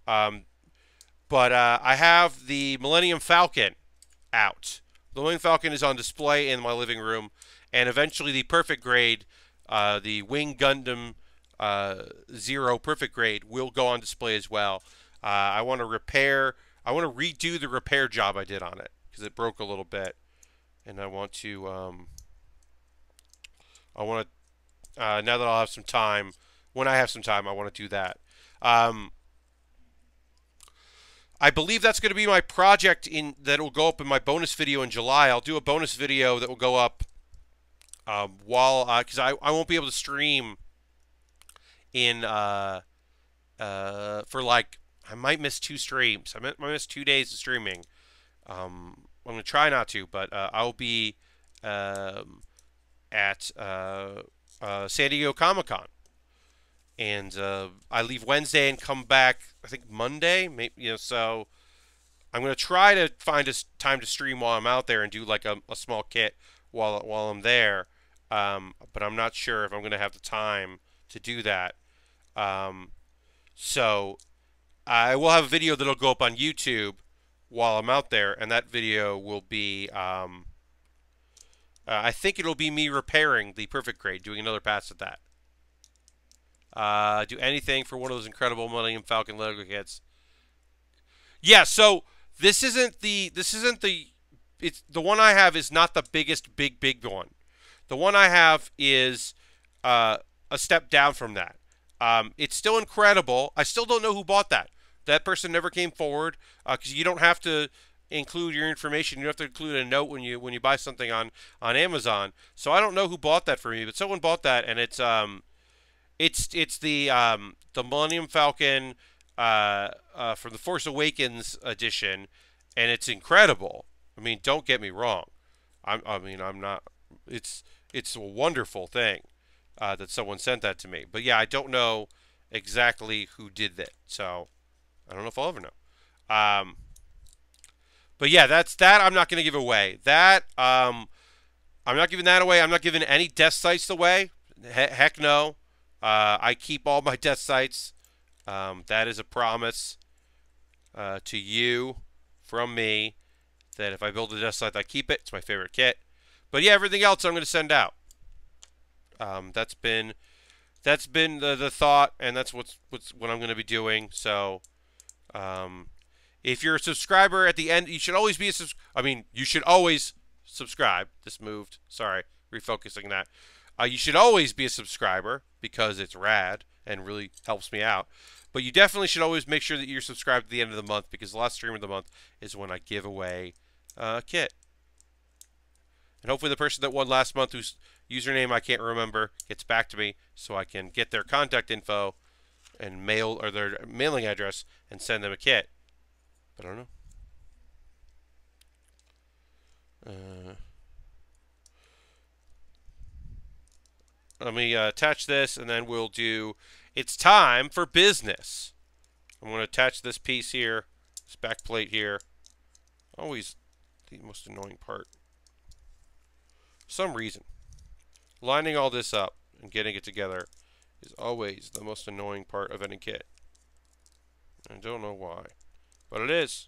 But I have the Millennium Falcon out. The Millennium Falcon is on display in my living room, and eventually the perfect grade, the Wing Gundam Zero perfect grade, will go on display as well. I want to repair. I want to redo the repair job I did on it because it broke a little bit, and I want to. I want to. Now that I'll have some time, when I have some time, I want to do that. Um, I believe that's going to be my project in that will go up in my bonus video in July. I'll do a bonus video that will go up while because I won't be able to stream in for like I might miss 2 streams. I might miss 2 days of streaming. I'm gonna try not to, but I'll be at San Diego Comic Con, and I leave Wednesday and come back I think Monday. Maybe so. I'm gonna try to find a time to stream while I'm out there and do like a small kit while I'm there. But I'm not sure if I'm gonna have the time to do that. So I will have a video that'll go up on YouTube while I'm out there, and that video will be, I think it'll be me repairing the Perfect Crate, doing another pass at that. Do anything for one of those incredible Millennium Falcon Lego kits. Yeah, so this isn't the, it's the one I have is not the biggest, big one. The one I have is a step down from that. It's still incredible. I still don't know who bought that. That person never came forward because you don't have to include your information. You have to include a note when you buy something on Amazon. So I don't know who bought that for me, but someone bought that, and it's the Millennium Falcon from the Force Awakens edition, and it's incredible. I mean, don't get me wrong. I'm not. It's a wonderful thing that someone sent that to me. But yeah, I don't know exactly who did that. So I don't know if I'll ever know. But yeah, that's that. I'm not going to give away. That I'm not giving that away. I'm not giving any death sites away. Heck no. I keep all my death sites. That is a promise to you from me that if I build a death site, I keep it. It's my favorite kit. But yeah, everything else I'm going to send out. That's been the thought, and that's what I'm going to be doing. So, if you're a subscriber at the end, you should always be you should always subscribe. This moved. Sorry, refocusing that. You should always be a subscriber because it's rad and really helps me out. But you definitely should always make sure that you're subscribed at the end of the month because the last stream of the month is when I give away a kit. And hopefully the person that won last month, whose username I can't remember, gets back to me so I can get their contact info and mail or their mailing address and send them a kit. But I don't know. Let me attach this, and then we'll do. It's time for business. I'm going to attach this piece here, this back plate here. Always the most annoying part. For some reason, lining all this up and getting it together is always the most annoying part of any kit. I don't know why, but it is.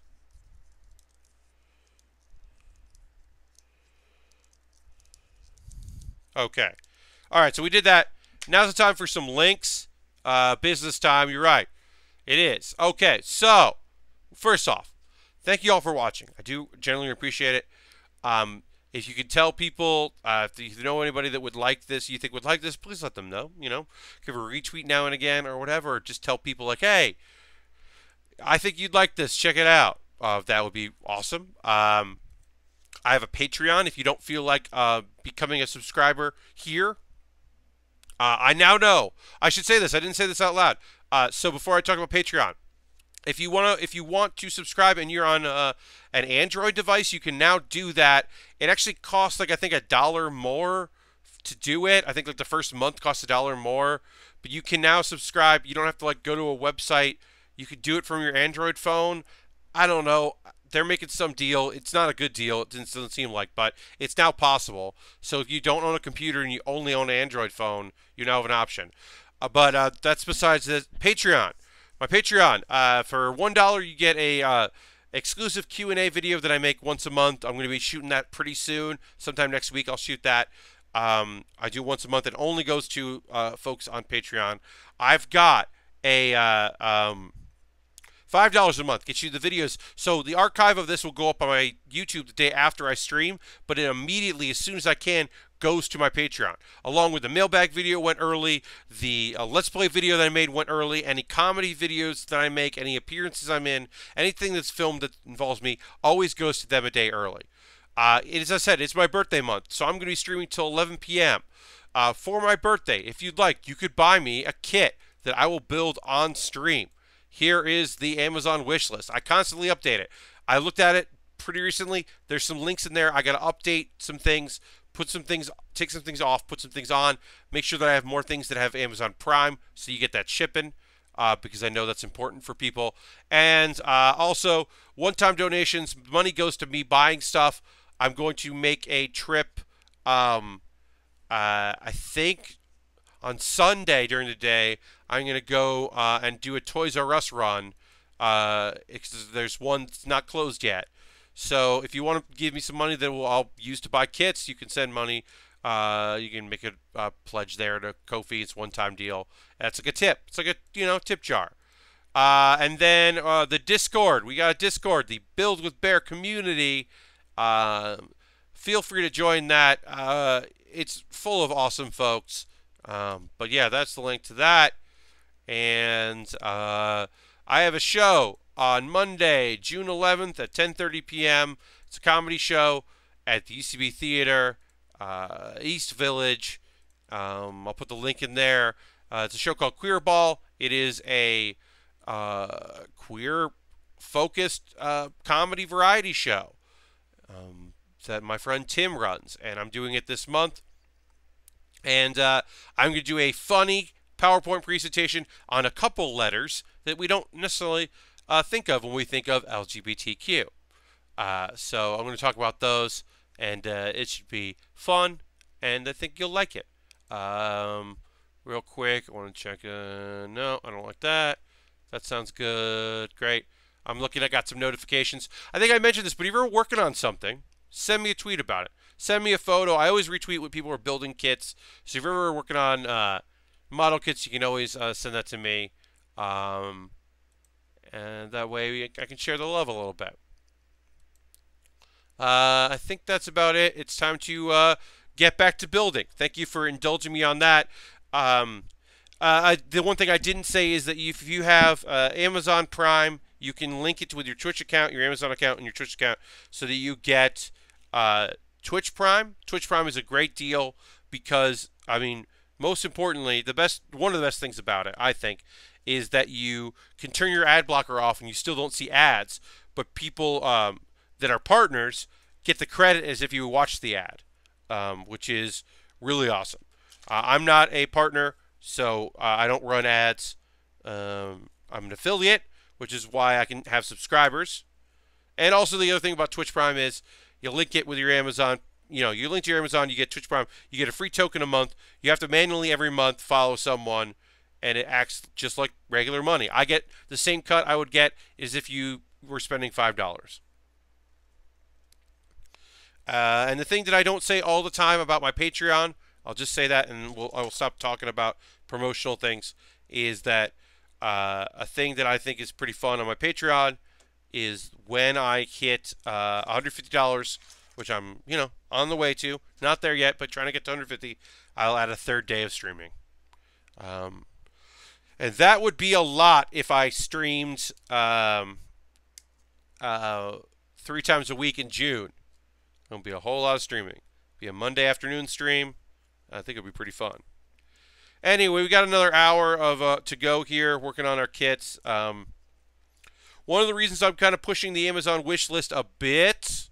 Okay. All right, so we did that. Now's the time for some links. Business time, you're right. It is. Okay, so, first off, thank you all for watching. I do genuinely appreciate it. If you could tell people, if you know anybody that would like this, you think would like this, please let them know. Give a retweet now and again or whatever. Or just tell people like, hey, I think you'd like this. Check it out. That would be awesome. I have a Patreon. If you don't feel like becoming a subscriber here, I now know. I should say this. I didn't say this out loud. So before I talk about Patreon, if you want to subscribe and you're on an Android device, you can now do that. It actually costs like I think $1 more to do it. I think like the first month costs $1 more, but you can now subscribe. You don't have to like go to a website. You could do it from your Android phone. I don't know. They're making some deal. It's not a good deal. It doesn't seem like, but it's now possible. So if you don't own a computer and you only own an Android phone, you now have an option. But that's besides the Patreon. My Patreon, for $1 you get a exclusive Q&A video that I make once a month. I'm going to be shooting that pretty soon. Sometime next week I'll shoot that. I do once a month. It only goes to folks on Patreon. I've got a $5 a month gets you the videos. So the archive of this will go up on my YouTube the day after I stream, but it immediately, as soon as I can, goes to my Patreon. Along with the mailbag video went early, the Let's Play video that I made went early, any comedy videos that I make, any appearances I'm in, anything that's filmed that involves me always goes to them a day early. As I said, it's my birthday month, so I'm going to be streaming till 11 p.m. For my birthday. If you'd like, you could buy me a kit that I will build on stream. Here is the Amazon wish list. I constantly update it. I looked at it pretty recently. There's some links in there. I got to update some things, put some things, take some things off, put some things on, make sure that I have more things that have Amazon Prime so you get that shipping, because I know that's important for people. And also, one-time donations, money goes to me buying stuff. I'm going to make a trip, I think on Sunday during the day, I'm going to go and do a Toys R Us run. There's one that's not closed yet. So if you want to give me some money that I'll use to buy kits, you can send money. You can make a pledge there to Ko-fi. It's a one-time deal. That's like a tip. It's like a tip jar. And then the Discord. We got a Discord, the Build with Baer community. Feel free to join that. It's full of awesome folks. But yeah, that's the link to that. And I have a show on Monday, June 11th at 10:30 p.m. It's a comedy show at the UCB Theater, East Village. I'll put the link in there. It's a show called Queerball. It is a queer-focused comedy variety show that my friend Tim runs, and I'm doing it this month. And I'm going to do a funny PowerPoint presentation on a couple letters that we don't necessarily think of when we think of LGBTQ. So I'm going to talk about those, and it should be fun, and I think you'll like it. Real quick, I want to check. No, I don't like that. That sounds good. Great. I'm looking. I got some notifications. I think I mentioned this, but if you're working on something, send me a tweet about it. Send me a photo. I always retweet when people are building kits. So if you're ever working on model kits, you can always send that to me. And that way I can share the love a little bit. I think that's about it. It's time to get back to building. Thank you for indulging me on that. The one thing I didn't say is that if you have Amazon Prime, you can link it with your Twitch account, your Amazon account, and your Twitch account so that you get Twitch Prime. Twitch Prime is a great deal because, I mean, most importantly, one of the best things about it, I think, is that you can turn your ad blocker off and you still don't see ads, but people that are partners get the credit as if you watched the ad, which is really awesome. I'm not a partner, so I don't run ads. I'm an affiliate, which is why I can have subscribers. And also the other thing about Twitch Prime is you link it with your Amazon. You link to your Amazon, you get Twitch Prime, you get a free token a month. You have to manually every month follow someone, and it acts just like regular money. I get the same cut I would get as if you were spending $5. And the thing that I don't say all the time about my Patreon, I'll just say that, and I will stop talking about promotional things, is that a thing that I think is pretty fun on my Patreon is when I hit $150, which I'm, on the way to. Not there yet, but trying to get to 150, I'll add a third day of streaming. And that would be a lot if I streamed 3 times a week in June. It would be a whole lot of streaming. It'd be a Monday afternoon stream. I think it'd be pretty fun. Anyway, we got another hour of to go here working on our kits. One of the reasons I'm kind of pushing the Amazon wish list a bit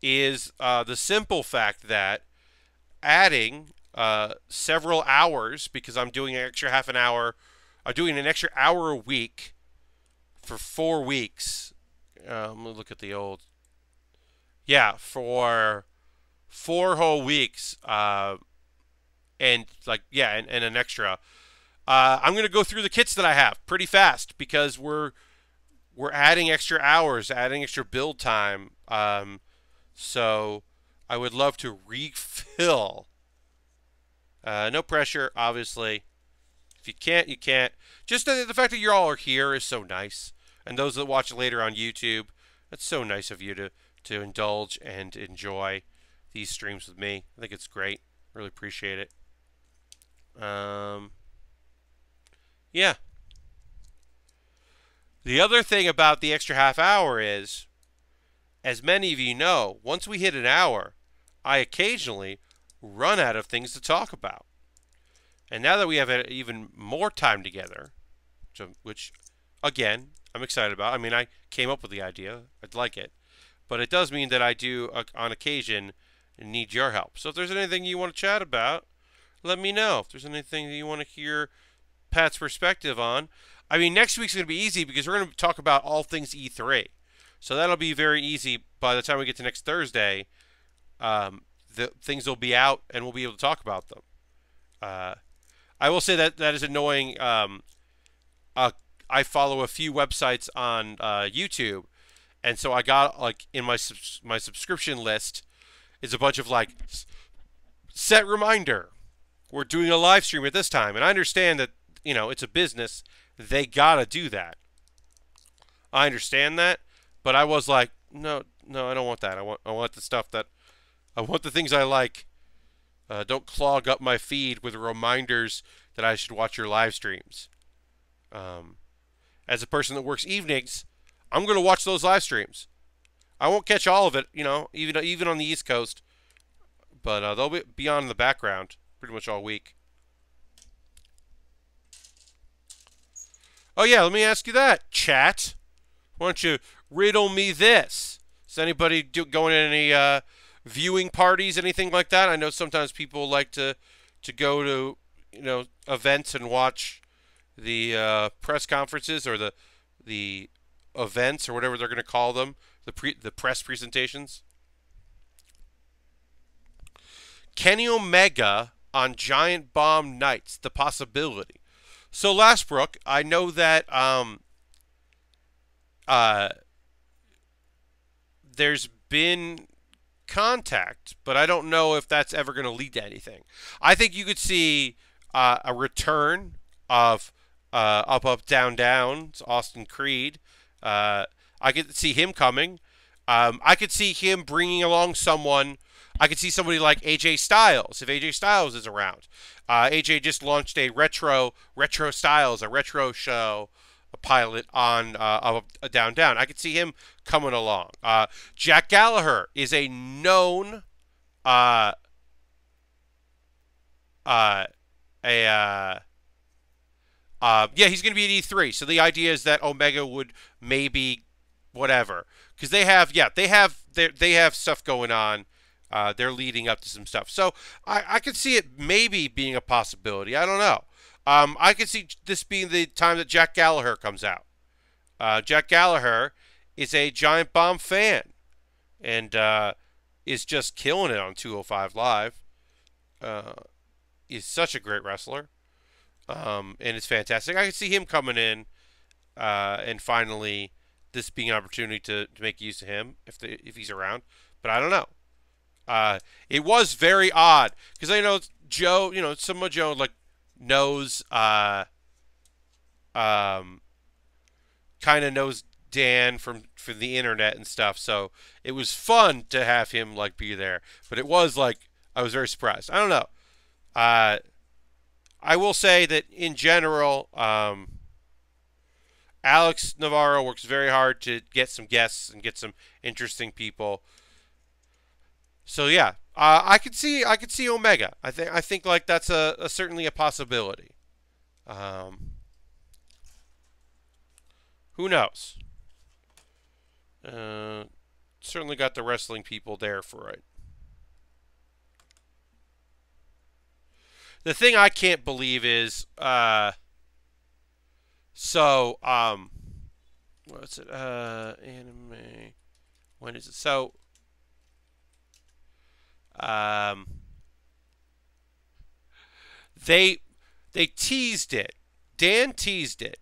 is the simple fact that adding several hours, because I'm doing an extra half an hour, I'm doing an extra hour a week for 4 weeks. Let me look at the old. Yeah, for 4 whole weeks, and an extra. I'm going to go through the kits that I have pretty fast because we're adding extra hours, adding extra build time. So I would love to refill. No pressure, obviously. If you can't, you can't. Just the fact that you all are here is so nice. And those that watch later on YouTube, that's so nice of you to indulge and enjoy these streams with me. I think it's great. Really appreciate it. Yeah. The other thing about the extra half hour is, as many of you know, once we hit an hour, I occasionally run out of things to talk about. And now that we have even more time together, which, again, I'm excited about. I mean, I came up with the idea. I'd like it. But it does mean that I do, on occasion, need your help. So if there's anything you want to chat about, let me know. If there's anything that you want to hear Pat's perspective on. I mean, next week's going to be easy because we're going to talk about all things E3. So that'll be very easy by the time we get to next Thursday. The things will be out and we'll be able to talk about them. I will say that is annoying. I follow a few websites on YouTube, and so I got like in my subscription list is a bunch of like set reminder. We're doing a live stream at this time, and I understand that it's a business. They gotta do that. I understand that, but I was like, no, I don't want that. I want the stuff that I want the things I like. Don't clog up my feed with reminders that I should watch your live streams. As a person that works evenings, I'm going to watch those live streams. I won't catch all of it, even on the East Coast, but they'll be on in the background pretty much all week. Oh yeah, let me ask you that, chat. Why don't you riddle me this? Is anybody going to any viewing parties, anything like that? I know sometimes people like to go to events and watch the press conferences or the events or whatever they're going to call them, the press presentations. Kenny Omega on Giant Bomb Nights, the possibility. So Lastbrook, I know that there's been contact, but I don't know if that's ever going to lead to anything. I think you could see a return of Up, Down, Down, Austin Creed. I could see him coming. I could see him bringing along someone. I could see somebody like AJ Styles, if AJ Styles is around. AJ just launched a retro Styles, a retro show, a pilot on Up, Down, Down. I could see him coming along. Jack Gallagher is a known he's going to be at E3. So the idea is that Omega would maybe whatever, because they have stuff going on. They're leading up to some stuff. So I could see it maybe being a possibility. I don't know. I could see this being the time that Jack Gallagher comes out. Jack Gallagher is a Giant Bomb fan and is just killing it on 205 Live. He's such a great wrestler. And it's fantastic. I can see him coming in and finally this being an opportunity to make use of him if he's around. But I don't know. It was very odd because I know Joe, someone Joe like knows, kind of knows Dan from the internet and stuff. So it was fun to have him like be there. But it was like I was very surprised. I don't know. I will say that in general, Alex Navarro works very hard to get some guests and get some interesting people. So yeah, I could see Omega. I think like that's certainly a possibility. Who knows? Certainly got the wrestling people there for it. The thing I can't believe is, what's it? Anime. When is it? So, they teased it. Dan teased it,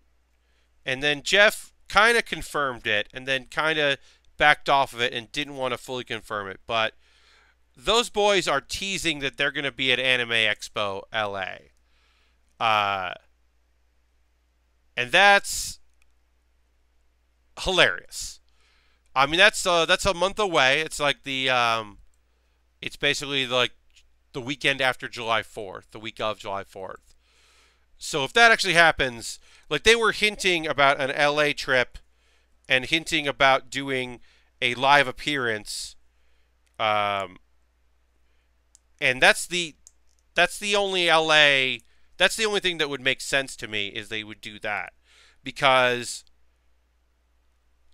and then Jeff kind of confirmed it, and then kind of backed off of it and didn't want to fully confirm it, but. Those boys are teasing that they're going to be at Anime Expo LA. and that's hilarious. I mean, that's a month away. It's like it's basically like the weekend after July 4th, the week of July 4th. So if that actually happens, like they were hinting about an LA trip and hinting about doing a live appearance, um, and that's the only LA that's the only thing that would make sense to me is they would do that because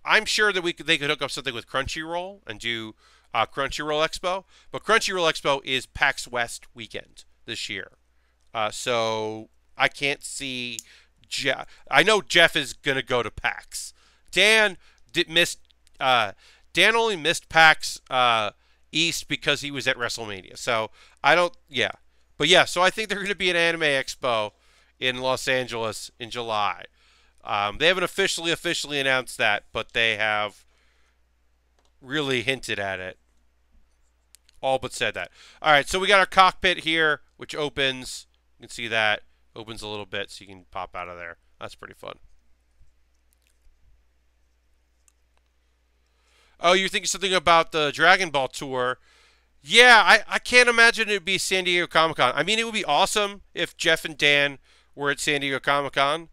I'm sure that they could hook up something with Crunchyroll and do Crunchyroll Expo, but Crunchyroll Expo is PAX West weekend this year, so I can't see. I know Jeff is gonna go to PAX. Dan did miss. Uh, Dan only missed PAX East because he was at WrestleMania. So I don't. Yeah, but yeah. So I think they're gonna be an anime expo in Los Angeles in July. They haven't officially announced that, but they have really hinted at it. All but said that. All right, so we got our cockpit here, which opens. You can see that opens a little bit, so you can pop out of there. That's pretty fun. Oh, you're thinking something about the Dragon Ball tour? Yeah, I can't imagine it would be San Diego Comic Con. I mean, it would be awesome if Jeff and Dan were at San Diego Comic Con.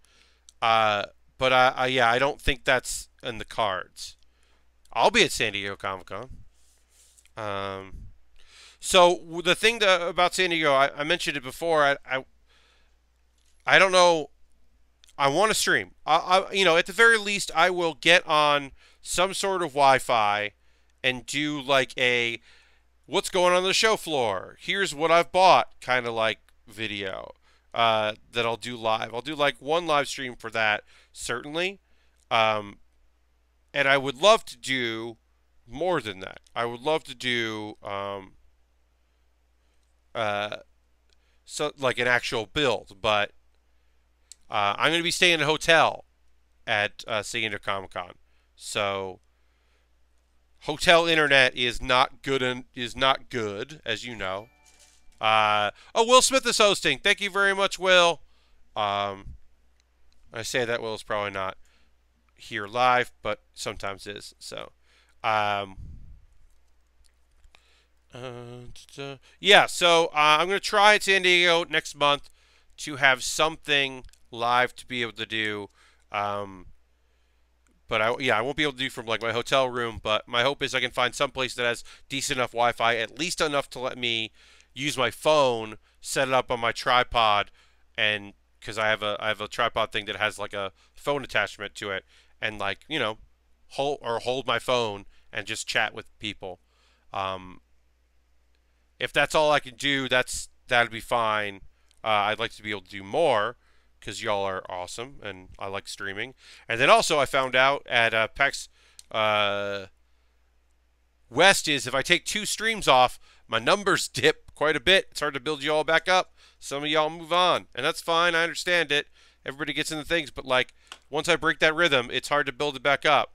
Uh, but yeah, I don't think that's in the cards. I'll be at San Diego Comic Con. Um, so the thing about San Diego, I mentioned it before. I don't know. I want to stream. At the very least, I will get on some sort of Wi-Fi and do like a what's going on the show floor. Here's what I've bought, kind of like video that I'll do live. I'll do like one live stream for that, certainly. Um, and I would love to do more than that. I would love to do uh, so like an actual build, but I'm going to be staying in a hotel at San Diego Comic Con, so hotel internet is not good and is not good, as you know. Oh, Will Smith is hosting. Thank you very much, Will. Um, I say that Will is probably not here live, but sometimes is. So, um, yeah. So I'm gonna try at San Diego next month to have something live to be able to do. But I won't be able to do from like my hotel room. But my hope is I can find some place that has decent enough Wi-Fi, at least enough to let me use my phone, set it up on my tripod, and because I have a tripod thing that has like a phone attachment to it, and like hold my phone and just chat with people. Um, if that's all I can do, that'd be fine. I'd like to be able to do more because y'all are awesome and I like streaming. And then also I found out at PAX West is if I take 2 streams off, my numbers dip quite a bit. It's hard to build you all back up. Some of y'all move on, and that's fine. I understand it. Everybody gets into things, but like once I break that rhythm, it's hard to build it back up.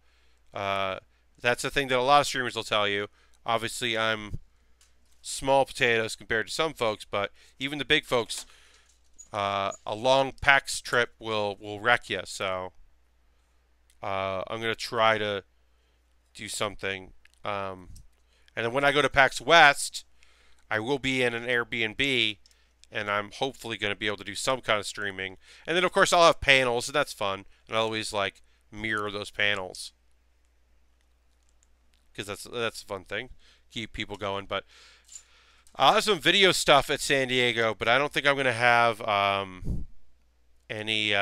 That's the thing that a lot of streamers will tell you. Obviously, I'm small potatoes compared to some folks, but even the big folks, a long PAX trip will wreck you. So I'm gonna try to do something. And then when I go to PAX West, I will be in an Airbnb, and I'm hopefully going to be able to do some kind of streaming. And then of course I'll have panels, and that's fun. And I'll always like mirror those panels because that's a fun thing, keep people going. But I'll have some video stuff at San Diego, but I don't think I'm going to have any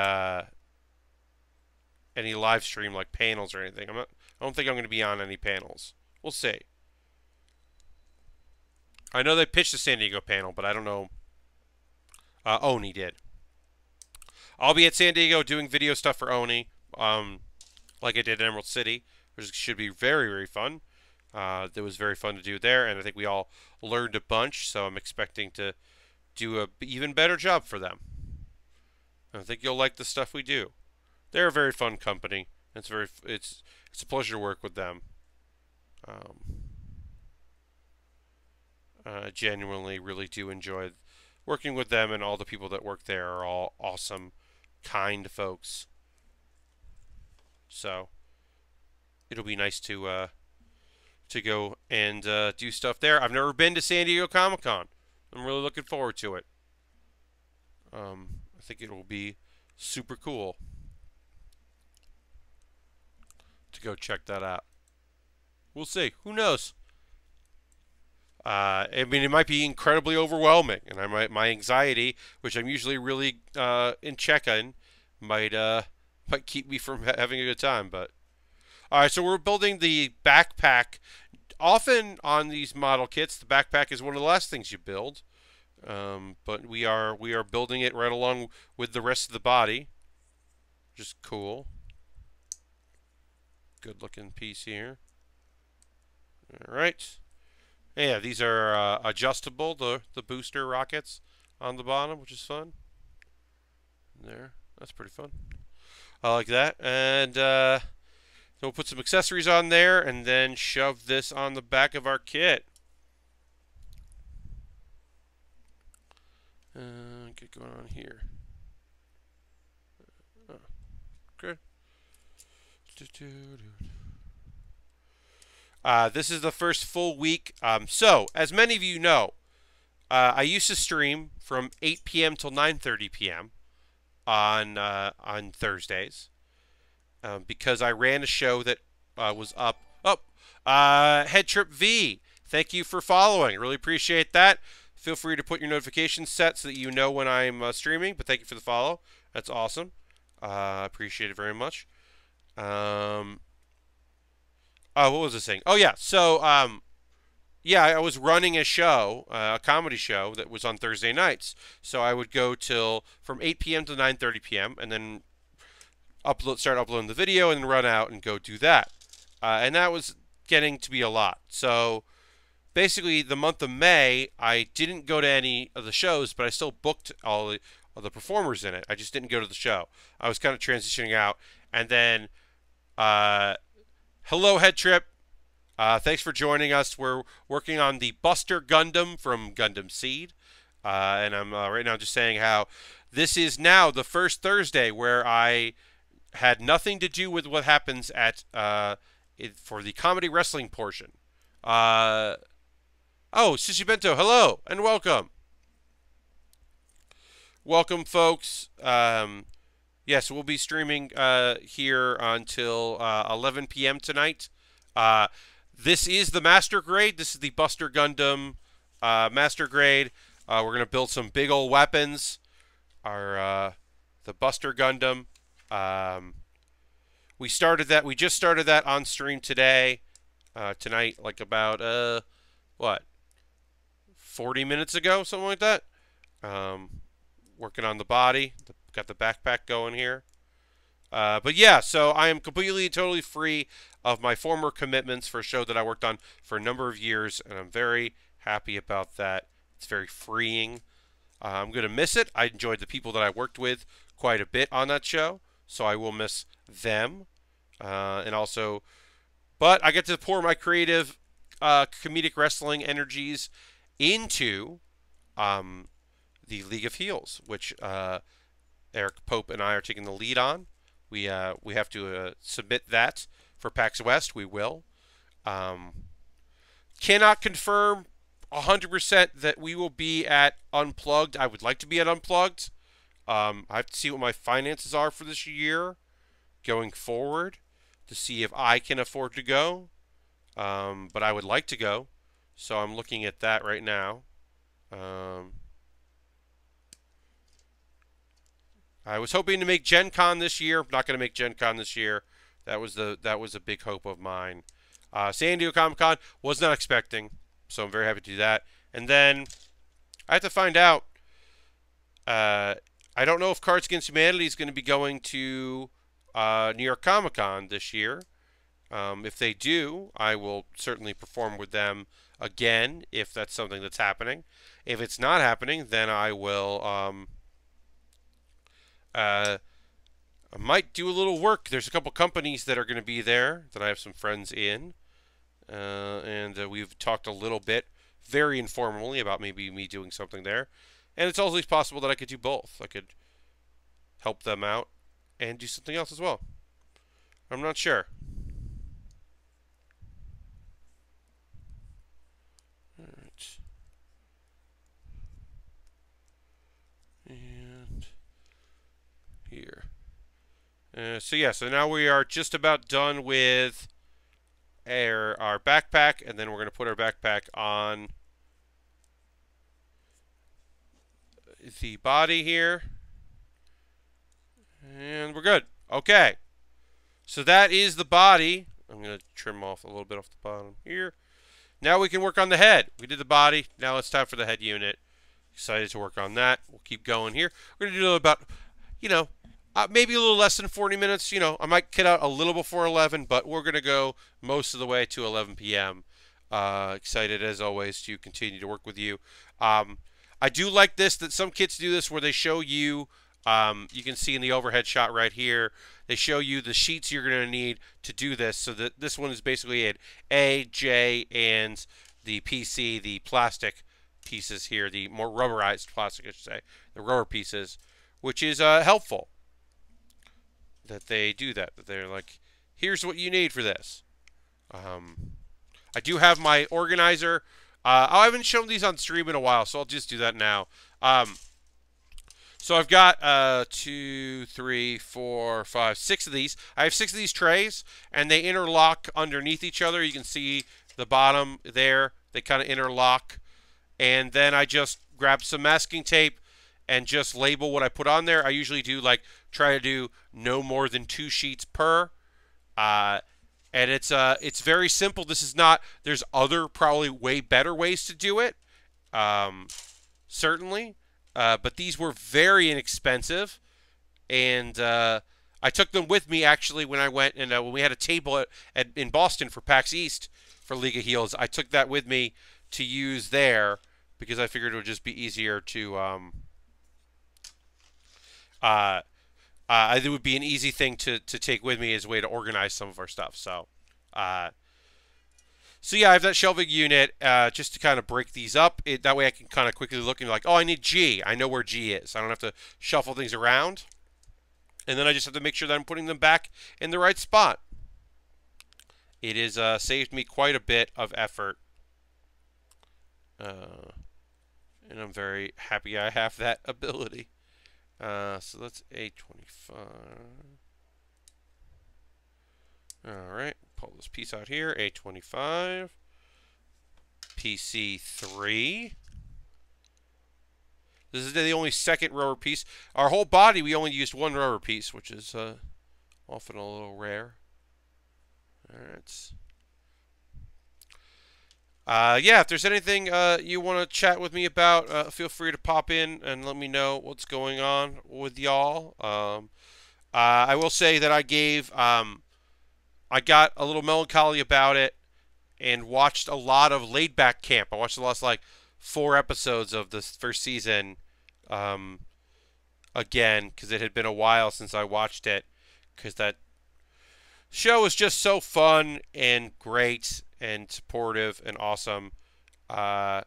live stream like panels or anything. I don't think I'm going to be on any panels. We'll see. I know they pitched the San Diego panel, but I don't know. Oni did. I'll be at San Diego doing video stuff for Oni, like I did in Emerald City, which should be very, very fun. It was very fun to do there, and I think we all learned a bunch, so I'm expecting to do a even better job for them. I think you'll like the stuff we do. They're a very fun company. It's a pleasure to work with them. Genuinely really do enjoy working with them, and all the people that work there are all awesome, kind folks. So it'll be nice to go and do stuff there. I've never been to San Diego Comic-Con. I'm really looking forward to it. I think it will be super cool to go check that out. We'll see. Who knows? I mean, it might be incredibly overwhelming, and my anxiety, which I'm usually really in check on, might keep me from having a good time. But all right, so we're building the backpack. Often on these model kits, the backpack is one of the last things you build, but we are building it right along with the rest of the body, which is cool. Good looking piece here. All right. Yeah, these are adjustable, the booster rockets on the bottom, which is fun. There, that's pretty fun. I like that. And so we'll put some accessories on there and then shove this on the back of our kit. Get going on here. Okay. This is the first full week. So, as many of you know, I used to stream from 8 p.m. till 9:30 p.m. on Thursdays because I ran a show that was up. Head Trip V. Thank you for following. Really appreciate that. Feel free to put your notifications set so that you know when I'm streaming. But thank you for the follow. That's awesome. Appreciate it very much. What was I saying? Oh, yeah. So, yeah, I was running a show, a comedy show that was on Thursday nights. So I would go from 8 p.m. to 9:30 p.m. and then start uploading the video and then run out and go do that. And that was getting to be a lot. So basically, the month of May, I didn't go to any of the shows, but I still booked all the performers in it. I just didn't go to the show. I was kind of transitioning out. And then, hello, Head Trip. Thanks for joining us. We're working on the Buster Gundam from Gundam Seed. And I'm right now just saying how this is now the first Thursday where I had nothing to do with what happens at for the comedy wrestling portion. Oh, Shishi Bento, hello and welcome. Welcome, folks. Yes, we'll be streaming here until 11 p.m. tonight. This is the Master Grade. This is the Buster Gundam Master Grade. We're going to build some big old weapons. The Buster Gundam. We just started that on stream today. Tonight, like about, 40 minutes ago, something like that. Working on the body. Got the backpack going here. But yeah, so I am completely, totally free of my former commitments for a show that I worked on for a number of years, and I'm very happy about that. It's very freeing. I'm going to miss it. I enjoyed the people that I worked with quite a bit on that show, so I will miss them. But I get to pour my creative comedic wrestling energies into the League of Heels, which Eric Pope and I are taking the lead on. We have to submit that for PAX West. We will. Cannot confirm 100% that we will be at Unplugged. I would like to be at Unplugged. I have to see what my finances are for this year going forward to see if I can afford to go. But I would like to go. So I'm looking at that right now. I was hoping to make Gen Con this year. I'm not going to make Gen Con this year. That was a big hope of mine. San Diego Comic Con was not expecting, so I'm very happy to do that. And then I have to find out. I don't know if Cards Against Humanity is going to be going to New York Comic Con this year. If they do, I will certainly perform with them again if that's something that's happening. If it's not happening, then I will. I might do a little work. There's a couple companies that are going to be there that I have some friends in. And we've talked a little bit, very informally, about maybe me doing something there. And it's always possible that I could do both. I could help them out and do something else as well. I'm not sure. All right. And here. So yeah, so now we are just about done with our backpack, and then we're going to put our backpack on the body here. And we're good. Okay. So that is the body. I'm going to trim off a little bit off the bottom here. Now we can work on the head. We did the body. Now it's time for the head unit. Excited to work on that. We'll keep going here. We're going to do about, maybe a little less than 40 minutes. I might cut out a little before 11, but we're going to go most of the way to 11 p.m. Excited, as always, to continue to work with you. I do like this, that some kits do this where they show you, you can see in the overhead shot right here, they show you the sheets you're going to need to do this. So that this one is basically an A, J, and the PC, the plastic pieces here, the more rubberized plastic, I should say, the rubber pieces, which is helpful that they do that. That they're like, here's what you need for this. I do have my organizer. I haven't shown these on stream in a while, so I'll just do that now. So I've got 2, 3, 4, 5, 6 of these. I have 6 of these trays, and they interlock underneath each other. You can see the bottom there. They kind of interlock. And then I just grab some masking tape and just label what I put on there. I usually do try to do no more than 2 sheets per. And it's very simple. This is not. There's other probably way better ways to do it. Certainly. But these were very inexpensive, and I took them with me actually when I went and when we had a table in Boston for PAX East for League of Heels. I took that with me to use there because I figured it would just be easier to. It would be an easy thing to take with me as a way to organize some of our stuff. So yeah, I have that shelving unit just to kind of break these up. That way I can kind of quickly look and be like, oh, I need G. I know where G is. I don't have to shuffle things around. And then I just have to make sure that I'm putting them back in the right spot. It has saved me quite a bit of effort. And I'm very happy I have that ability. So that's A25. Alright, pull this piece out here, A25, PC3. This is the only second rubber piece. Our whole body, we only used 1 rubber piece, which is often a little rare. Alright. Yeah, if there's anything you want to chat with me about, feel free to pop in and let me know what's going on with y'all. I will say that I got a little melancholy about it and watched a lot of Laid Back Camp. I watched the last 4 episodes of this first season again because it had been a while since I watched it because that show was just so fun and great and supportive and awesome. So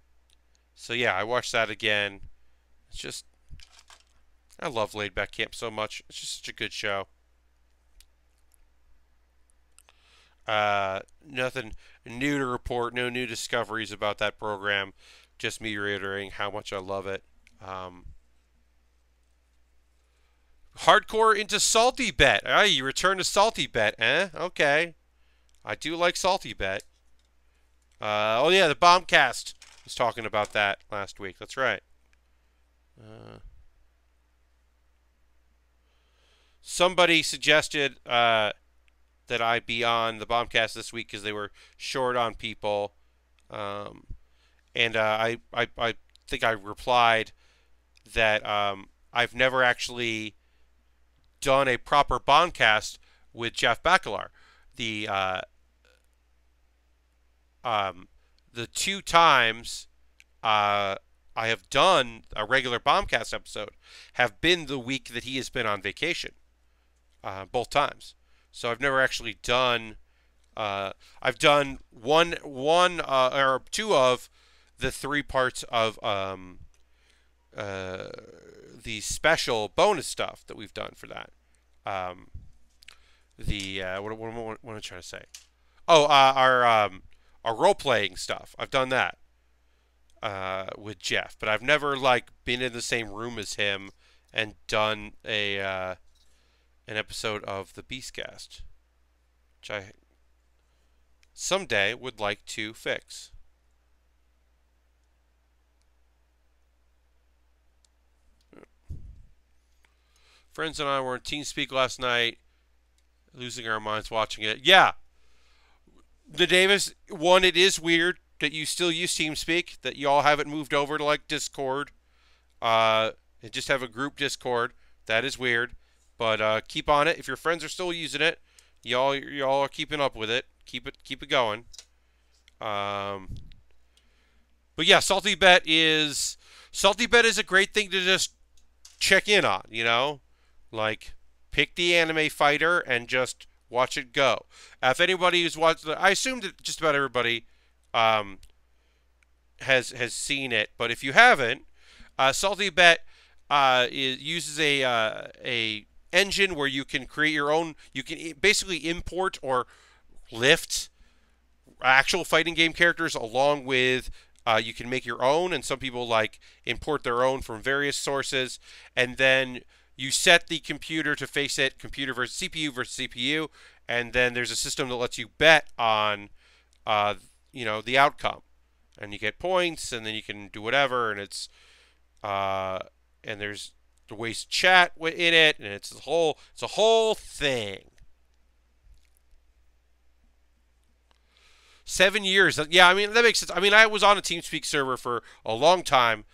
yeah, I watched that again. It's just, I love Laid Back Camp so much. It's just such a good show. Nothing new to report, no new discoveries about that program. Just me reiterating how much I love it. Hardcore into Salty Bet. Ah, you return to Salty Bet, eh? Okay. I do like Salty Bet. Oh yeah, the Bombcast was talking about that last week. That's right. Somebody suggested that I be on the Bombcast this week because they were short on people. And I think I replied that I've never actually done a proper Bombcast with Jeff Bakalar. The 2 times I have done a regular Bombcast episode have been the week that he has been on vacation. Both times. So I've never actually done. I've done one or 2 of the 3 parts of the special bonus stuff that we've done for that. what am I trying to say? Oh, our role playing stuff. I've done that with Jeff, but I've never like been in the same room as him and done a an episode of the Beastcast, which I someday would like to fix. Friends and I were in TeamSpeak last night, losing our minds watching it. Yeah, the Davis one. It is weird that you still use TeamSpeak, that you all haven't moved over to like Discord, and just have a group Discord. That is weird, but keep on it. If your friends are still using it, y'all are keeping up with it. Keep it going. But yeah, Salty Bet is a great thing to just check in on. Like pick the anime fighter and just watch it go. If anybody who's watched, I assume that just about everybody um, has seen it, but if you haven't, Salty Bet uses a engine where you can create your own. You can basically import or lift actual fighting game characters along with you can make your own, and some people like import their own from various sources, and then you set the computer to face it, computer versus CPU, and then there's a system that lets you bet on the outcome, and you get points, and then you can do whatever, and and there's the ways to chat in it, and it's a whole thing. 7 years. Yeah, I mean, that makes sense. I mean, I was on a TeamSpeak server for a long time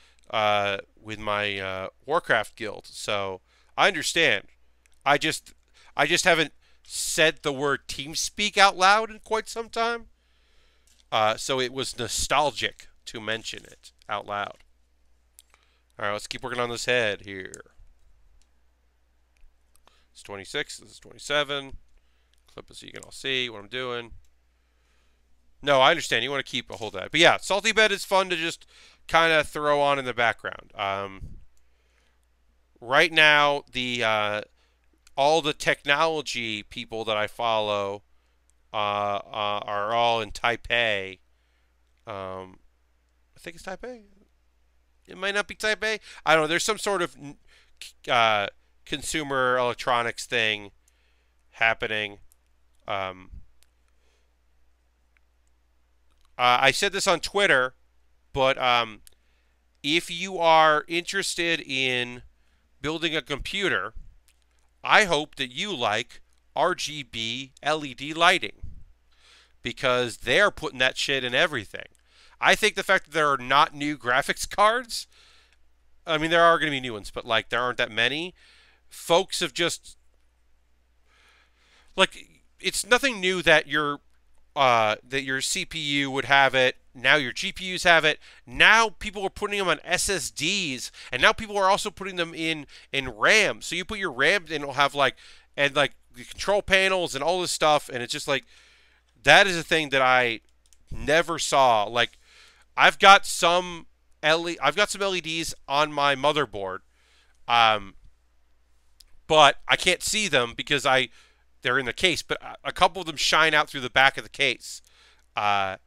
with my Warcraft guild, so I understand. I just haven't said the word TeamSpeak out loud in quite some time, so it was nostalgic to mention it out loud. All right, let's keep working on this head here. It's 26. This is 27. Clip it so you can all see what I'm doing. No, I understand. You want to keep a hold of that. But yeah, Salty Bet is fun to just kind of throw on in the background. Right now, all the technology people that I follow are all in Taipei. I think it's Taipei. It might not be Taipei. I don't know. There's some sort of consumer electronics thing happening. I said this on Twitter, but if you are interested in building a computer, I hope that you like RGB LED lighting, because they're putting that shit in everything. I think the fact that there are not new graphics cards, I mean, there are going to be new ones, but like there aren't that many. Folks have just, like, it's nothing new that your CPU would have it. Now your GPUs have it. Now people are putting them on SSDs, and now people are also putting them in RAM. So you put your RAM, and it'll have like the control panels and all this stuff, and it's just like, that is a thing that I never saw. Like, I've got some LEDs on my motherboard, but I can't see them because they're in the case. But a couple of them shine out through the back of the case, and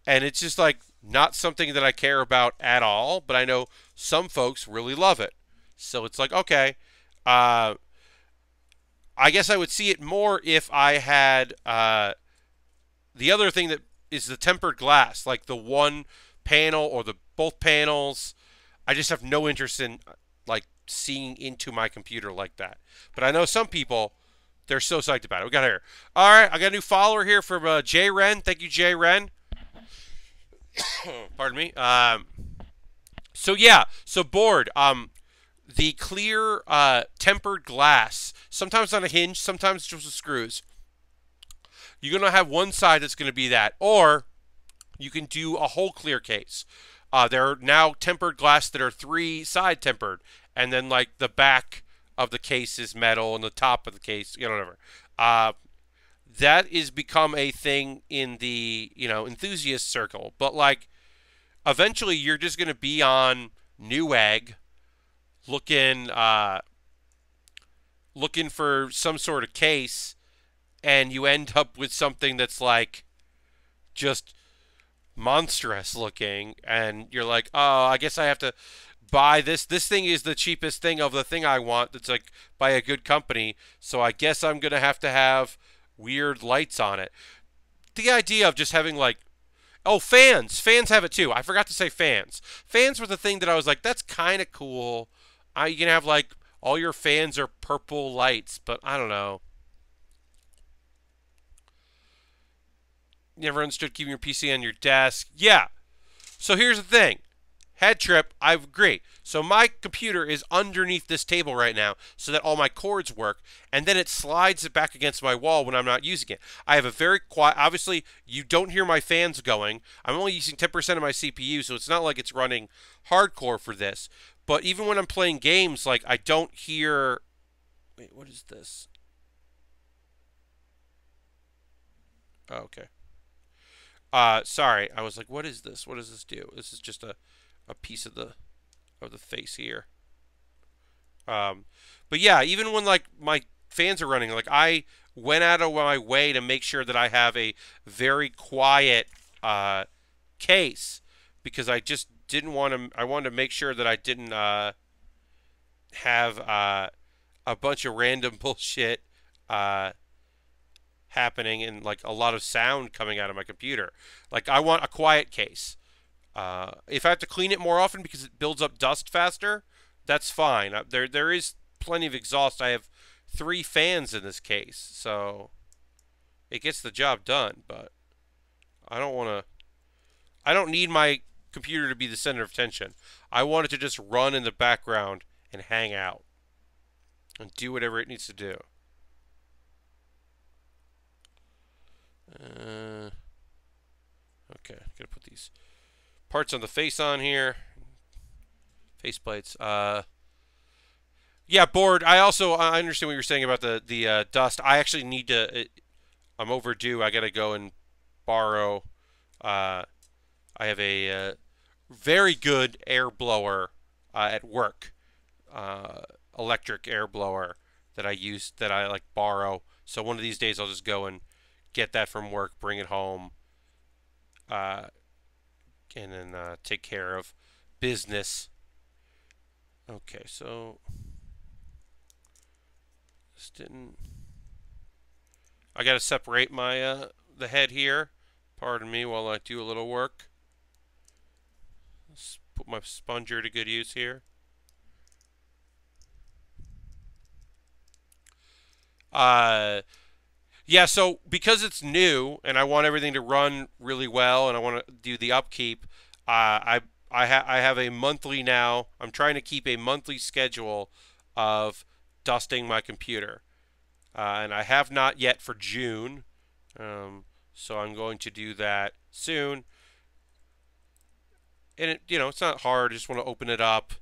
it's just like not something that I care about at all. But I know some folks really love it, so it's like, okay. I guess I would see it more if I had the other thing that is the tempered glass, like the one panel or the both panels. I just have no interest in like seeing into my computer like that. But I know some people, they're so psyched about it. We got here. All right, I got a new follower here from Jay Ren. Thank you, Jay Ren. Pardon me. So board. The clear tempered glass, sometimes on a hinge, sometimes just with screws. You're going to have one side that's going to be that, or you can do a whole clear case. There are now tempered glass that are 3-side tempered, and then like the back of the case is metal, and the top of the case, whatever. That is become a thing in the enthusiast circle, but like eventually you're just going to be on Newegg looking for some sort of case, and you end up with something that's like just monstrous looking, and you're like, oh, I guess I have to buy this. This thing is the cheapest thing of the thing I want that's like by a good company, so I guess I'm gonna have to have weird lights on it. The idea of just having like, oh, fans. Fans have it too. I forgot to say fans. Fans were the thing that I was like, that's kind of cool. You can have like all your fans are purple lights, but I don't know. Never understood keeping your PC on your desk. Yeah. So here's the thing. Head trip, I agree. So my computer is underneath this table right now so that all my cords work, and then it slides it back against my wall when I'm not using it. I have a very quiet, obviously you don't hear my fans going. I'm only using 10% of my CPU, so it's not like it's running hardcore for this. But even when I'm playing games, like I don't hear, wait, what is this? Oh, okay. Sorry, I was like, what is this? What does this do? This is just a piece of the face here. Um, but yeah, even when like my fans are running, like I went out of my way to make sure that I have a very quiet case because I just didn't want to. I wanted to make sure that I didn't have a bunch of random bullshit happening and like a lot of sound coming out of my computer. Like I want a quiet case. If I have to clean it more often because it builds up dust faster, that's fine. There is plenty of exhaust. I have 3 fans in this case, so it gets the job done. But I don't want to. I don't need my computer to be the center of attention. I want it to just run in the background and hang out and do whatever it needs to do. Okay, gotta put these parts on the face on here. Face plates. Yeah, bored. I understand what you're saying about the dust. I actually need to. I'm overdue. I gotta go and borrow. I have a very good air blower at work, electric air blower that I use that I like borrow. So one of these days I'll just go and get that from work, bring it home, and then take care of business. Okay, so this didn't. I gotta separate my the head here. Pardon me while I do a little work. Let's put my sponger to good use here. Yeah, so because it's new and I want everything to run really well and I want to do the upkeep, I have a monthly now. I'm trying to keep a monthly schedule of dusting my computer, and I have not yet for June. So I'm going to do that soon. And it's not hard. I just want to open it up,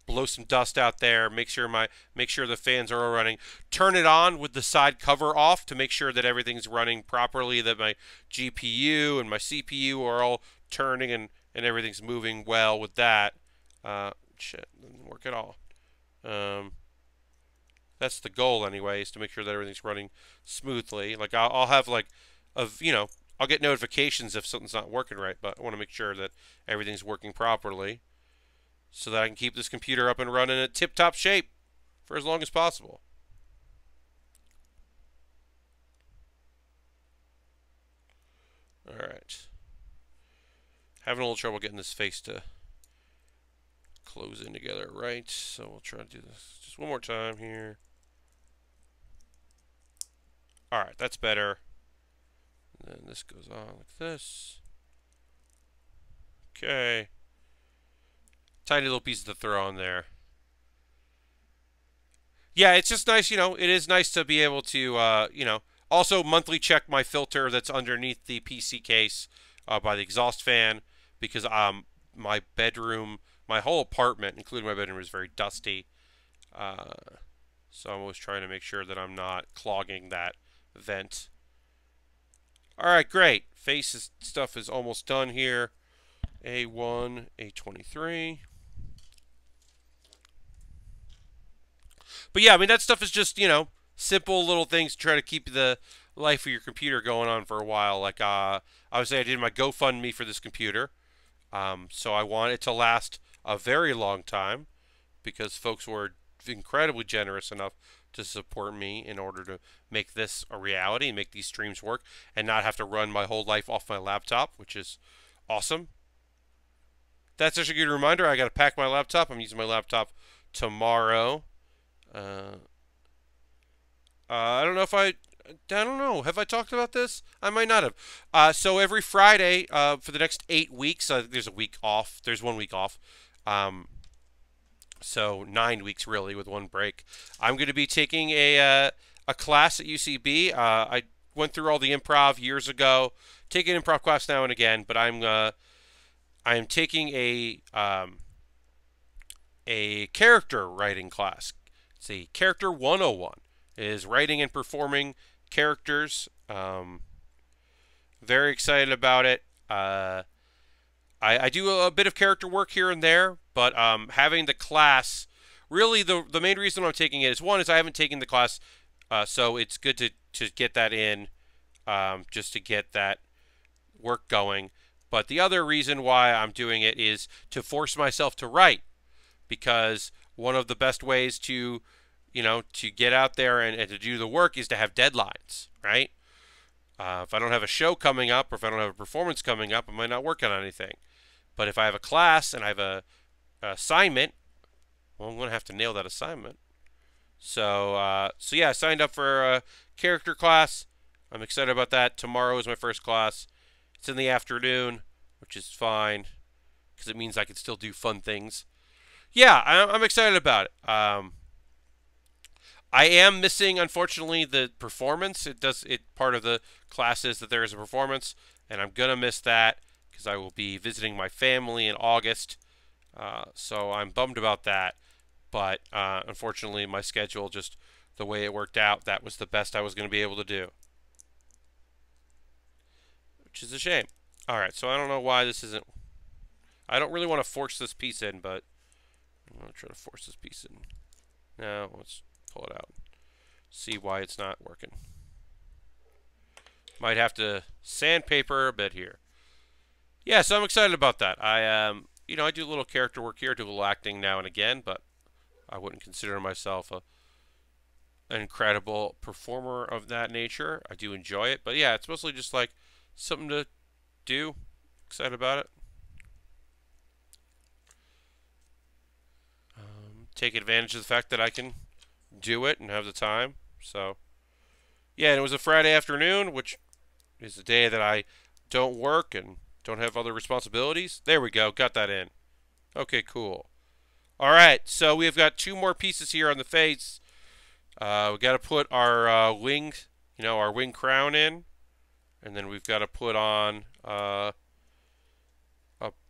blow some dust out there, make sure the fans are all running. Turn it on with the side cover off to make sure that everything's running properly, that my GPU and my CPU are all turning and everything's moving well with that. Shit, didn't work at all. That's the goal anyway, is to make sure that everything's running smoothly. Like I'll have like I'll get notifications if something's not working right, but I want to make sure that everything's working properly, so that I can keep this computer up and running in tip-top shape for as long as possible. Alright. Having a little trouble getting this face to close in together, right? So we'll try to do this just one more time here. Alright, that's better. And then this goes on like this. Okay. Tiny little pieces to throw on there. Yeah, it's just nice, it is nice to be able to, also monthly check my filter that's underneath the PC case by the exhaust fan, because my bedroom, my whole apartment, including my bedroom, is very dusty. So I'm always trying to make sure that I'm not clogging that vent. Alright, great. Face stuff is almost done here. A1, A23. But yeah, I mean, that stuff is just, simple little things to try to keep the life of your computer going on for a while. Like obviously I did my GoFundMe for this computer, so I want it to last a very long time because folks were incredibly generous enough to support me in order to make this a reality and make these streams work and not have to run my whole life off my laptop, which is awesome. That's actually a good reminder. I got to pack my laptop. I'm using my laptop tomorrow. I don't know if I don't know. Have I talked about this? I might not have. So every Friday for the next 8 weeks, there's a week off. There's 1 week off. So 9 weeks really with one break. I'm going to be taking a class at UCB. I went through all the improv years ago. Take an improv class now and again, but I am taking a character writing class. It's a Character 101. It is writing and performing characters. Very excited about it. I do a bit of character work here and there, but having the class, really the main reason I'm taking it is, one, is I haven't taken the class, so it's good to get that in, just to get that work going. But the other reason why I'm doing it is to force myself to write, because one of the best ways to get out there and to do the work is to have deadlines, right? If I don't have a show coming up or if I don't have a performance coming up, I might not work on anything. But if I have a class and I have a assignment, well, I'm going to have to nail that assignment. So yeah, I signed up for a character class. I'm excited about that. Tomorrow is my first class. It's in the afternoon, which is fine because it means I can still do fun things. Yeah, I'm excited about it. I am missing, unfortunately, the performance. Part of the class is that there is a performance, and I'm gonna miss that because I will be visiting my family in August. So I'm bummed about that. But unfortunately, my schedule, just the way it worked out, that was the best I was going to be able to do, which is a shame. All right, so I don't know why this isn't. I don't really want to force this piece in, but I'm going to try to force this piece in. Now let's pull it out. See why it's not working. Might have to sandpaper a bit here. Yeah, so I'm excited about that. I do a little character work here, do a little acting now and again, but I wouldn't consider myself an incredible performer of that nature. I do enjoy it, but yeah, it's mostly just like something to do. Excited about it. Take advantage of the fact that I can do it and have the time. So yeah, and it was a Friday afternoon, which is the day that I don't work and don't have other responsibilities. There we go, got that in. Okay, cool. All right, so we've got 2 more pieces here on the face. We got to put our wing, our wing crown in, and then we've got to put on a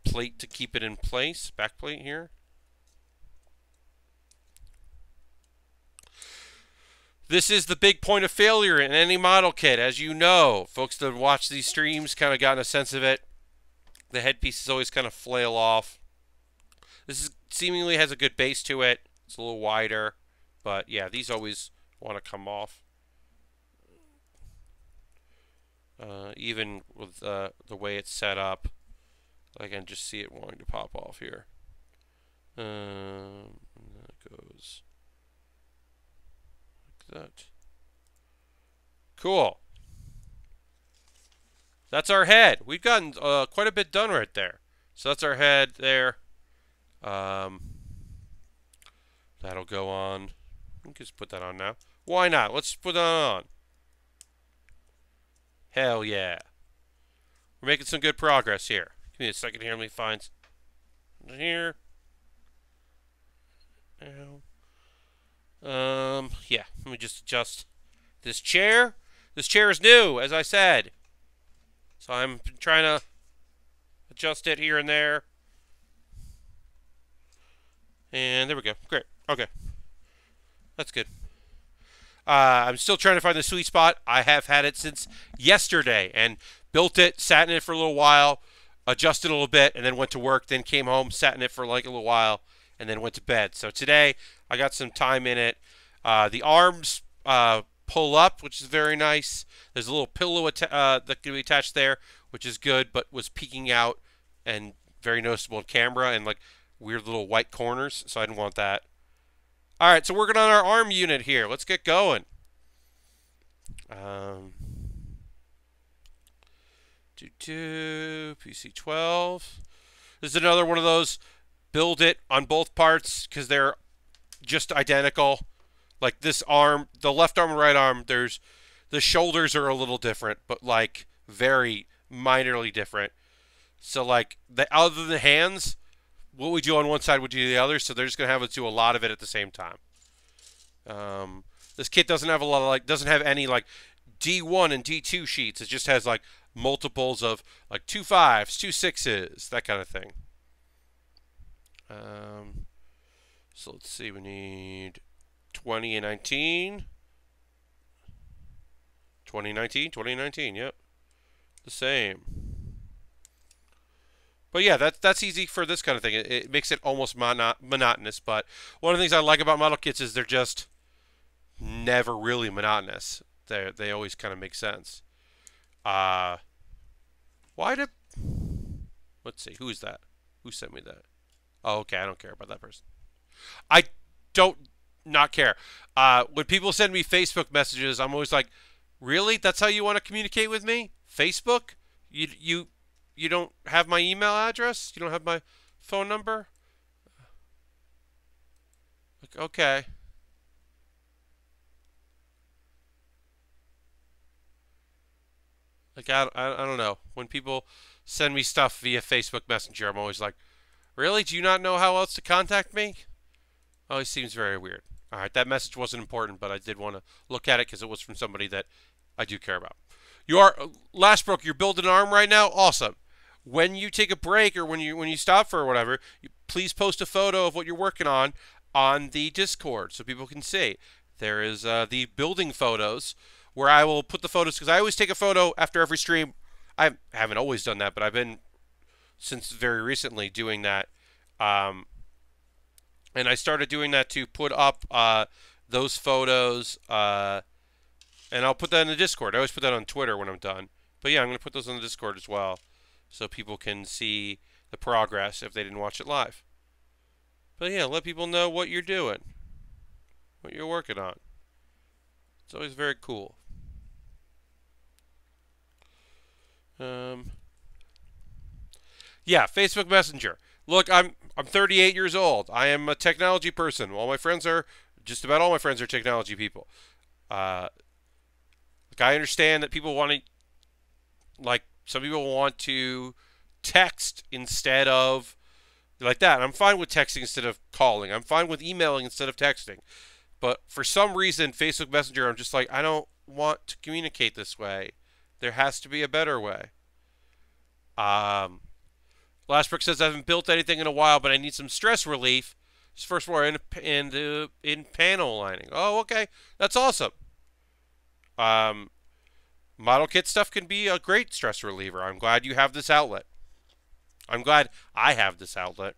plate to keep it in place, back plate here. This is the big point of failure in any model kit, as you know. Folks that watch these streams kind of gotten a sense of it. The headpieces always kind of flail off. This seemingly has a good base to it. It's a little wider, but yeah, these always want to come off. Even with the way it's set up, I can just see it wanting to pop off here. And that goes like that. Cool. That's our head. We've gotten quite a bit done right there. So that's our head there. That'll go on. We can just put that on now. Why not? Let's put that on. Hell yeah. We're making some good progress here. Give me a second here. Let me find here. Yeah. Let me just adjust this chair. This chair is new, as I said. So I'm trying to adjust it here and there. And there we go. Great. Okay. That's good. I'm still trying to find the sweet spot. I have had it since yesterday and built it, sat in it for a little while, adjusted a little bit, and then went to work, then came home, sat in it for like a little while, and then went to bed. So today I got some time in it. The arms pull up, which is very nice. There's a little pillow that can be attached there, which is good, but was peeking out and very noticeable in camera and like weird little white corners, so I didn't want that. All right, so working on our arm unit here. Let's get going. PC-12. This is another one of those build it on both parts because they're just identical. Like this arm, the left arm and right arm, the shoulders are a little different, but like very minorly different. So like other than the hands, what we do on one side we do the other, so they're just gonna have us do a lot of it at the same time. This kit doesn't have a lot of doesn't have any like D1 and D2 sheets. It just has like multiples of like 2 5s, 2 6s, that kind of thing. So let's see, we need 20 and 19. 2019, yep. The same. But yeah, that's easy for this kind of thing. It makes it almost monotonous, but one of the things I like about model kits is they're just never really monotonous. They always kind of make sense. Why did... Let's see, who is that? Who sent me that? Oh, okay, I don't care about that person. I don't not care. When people send me Facebook messages, I'm always like, really? That's how you want to communicate with me? Facebook? You don't have my email address? You don't have my phone number? Like, okay. Like, I don't know. When people send me stuff via Facebook Messenger, I'm always like, really? Do you not know how else to contact me? Oh, it seems very weird. All right, that message wasn't important, but I did want to look at it because it was from somebody that I do care about. You are, Lastbrook, you're building an arm right now? Awesome. When you take a break or when you stop for whatever, please post a photo of what you're working on the Discord so people can see. There is the building photos where I will put the photos, because I always take a photo after every stream. I haven't always done that, but I've been, since very recently, doing that. And I started doing that to put up those photos, and I'll put that in the Discord. I always put that on Twitter when I'm done. But yeah, I'm going to put those on the Discord as well, so people can see the progress if they didn't watch it live. But yeah, let people know what you're doing, what you're working on. It's always very cool. Yeah, Facebook Messenger. Look, I'm 38 years old. I am a technology person. Just about all my friends are technology people. Like, I understand that people want to, like, some people want to text instead of, like that. I'm fine with texting instead of calling. I'm fine with emailing instead of texting. But for some reason, Facebook Messenger, I'm just like, I don't want to communicate this way. There has to be a better way. Lastbrook says, I haven't built anything in a while, but I need some stress relief. This first floor in panel lining. Oh, okay. That's awesome. Model kit stuff can be a great stress reliever. I'm glad you have this outlet. I'm glad I have this outlet.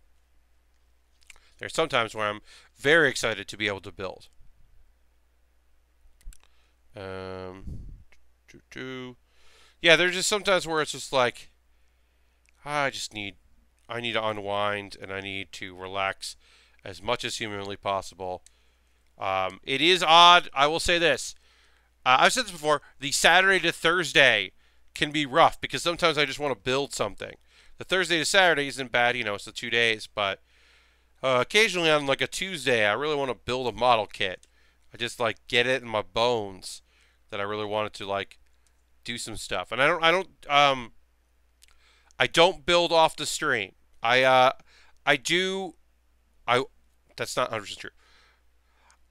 There's sometimes where I'm very excited to be able to build. Yeah, there's just sometimes where it's just like, I need to unwind and I need to relax as much as humanly possible. It is odd. I will say this. I've said this before. The Saturday to Thursday can be rough because sometimes I just want to build something. The Thursday to Saturday isn't bad, it's the 2 days, but occasionally on like a Tuesday, I really want to build a model kit. I just like get it in my bones that I really wanted to like do some stuff. And I don't build off the stream. That's not 100% true.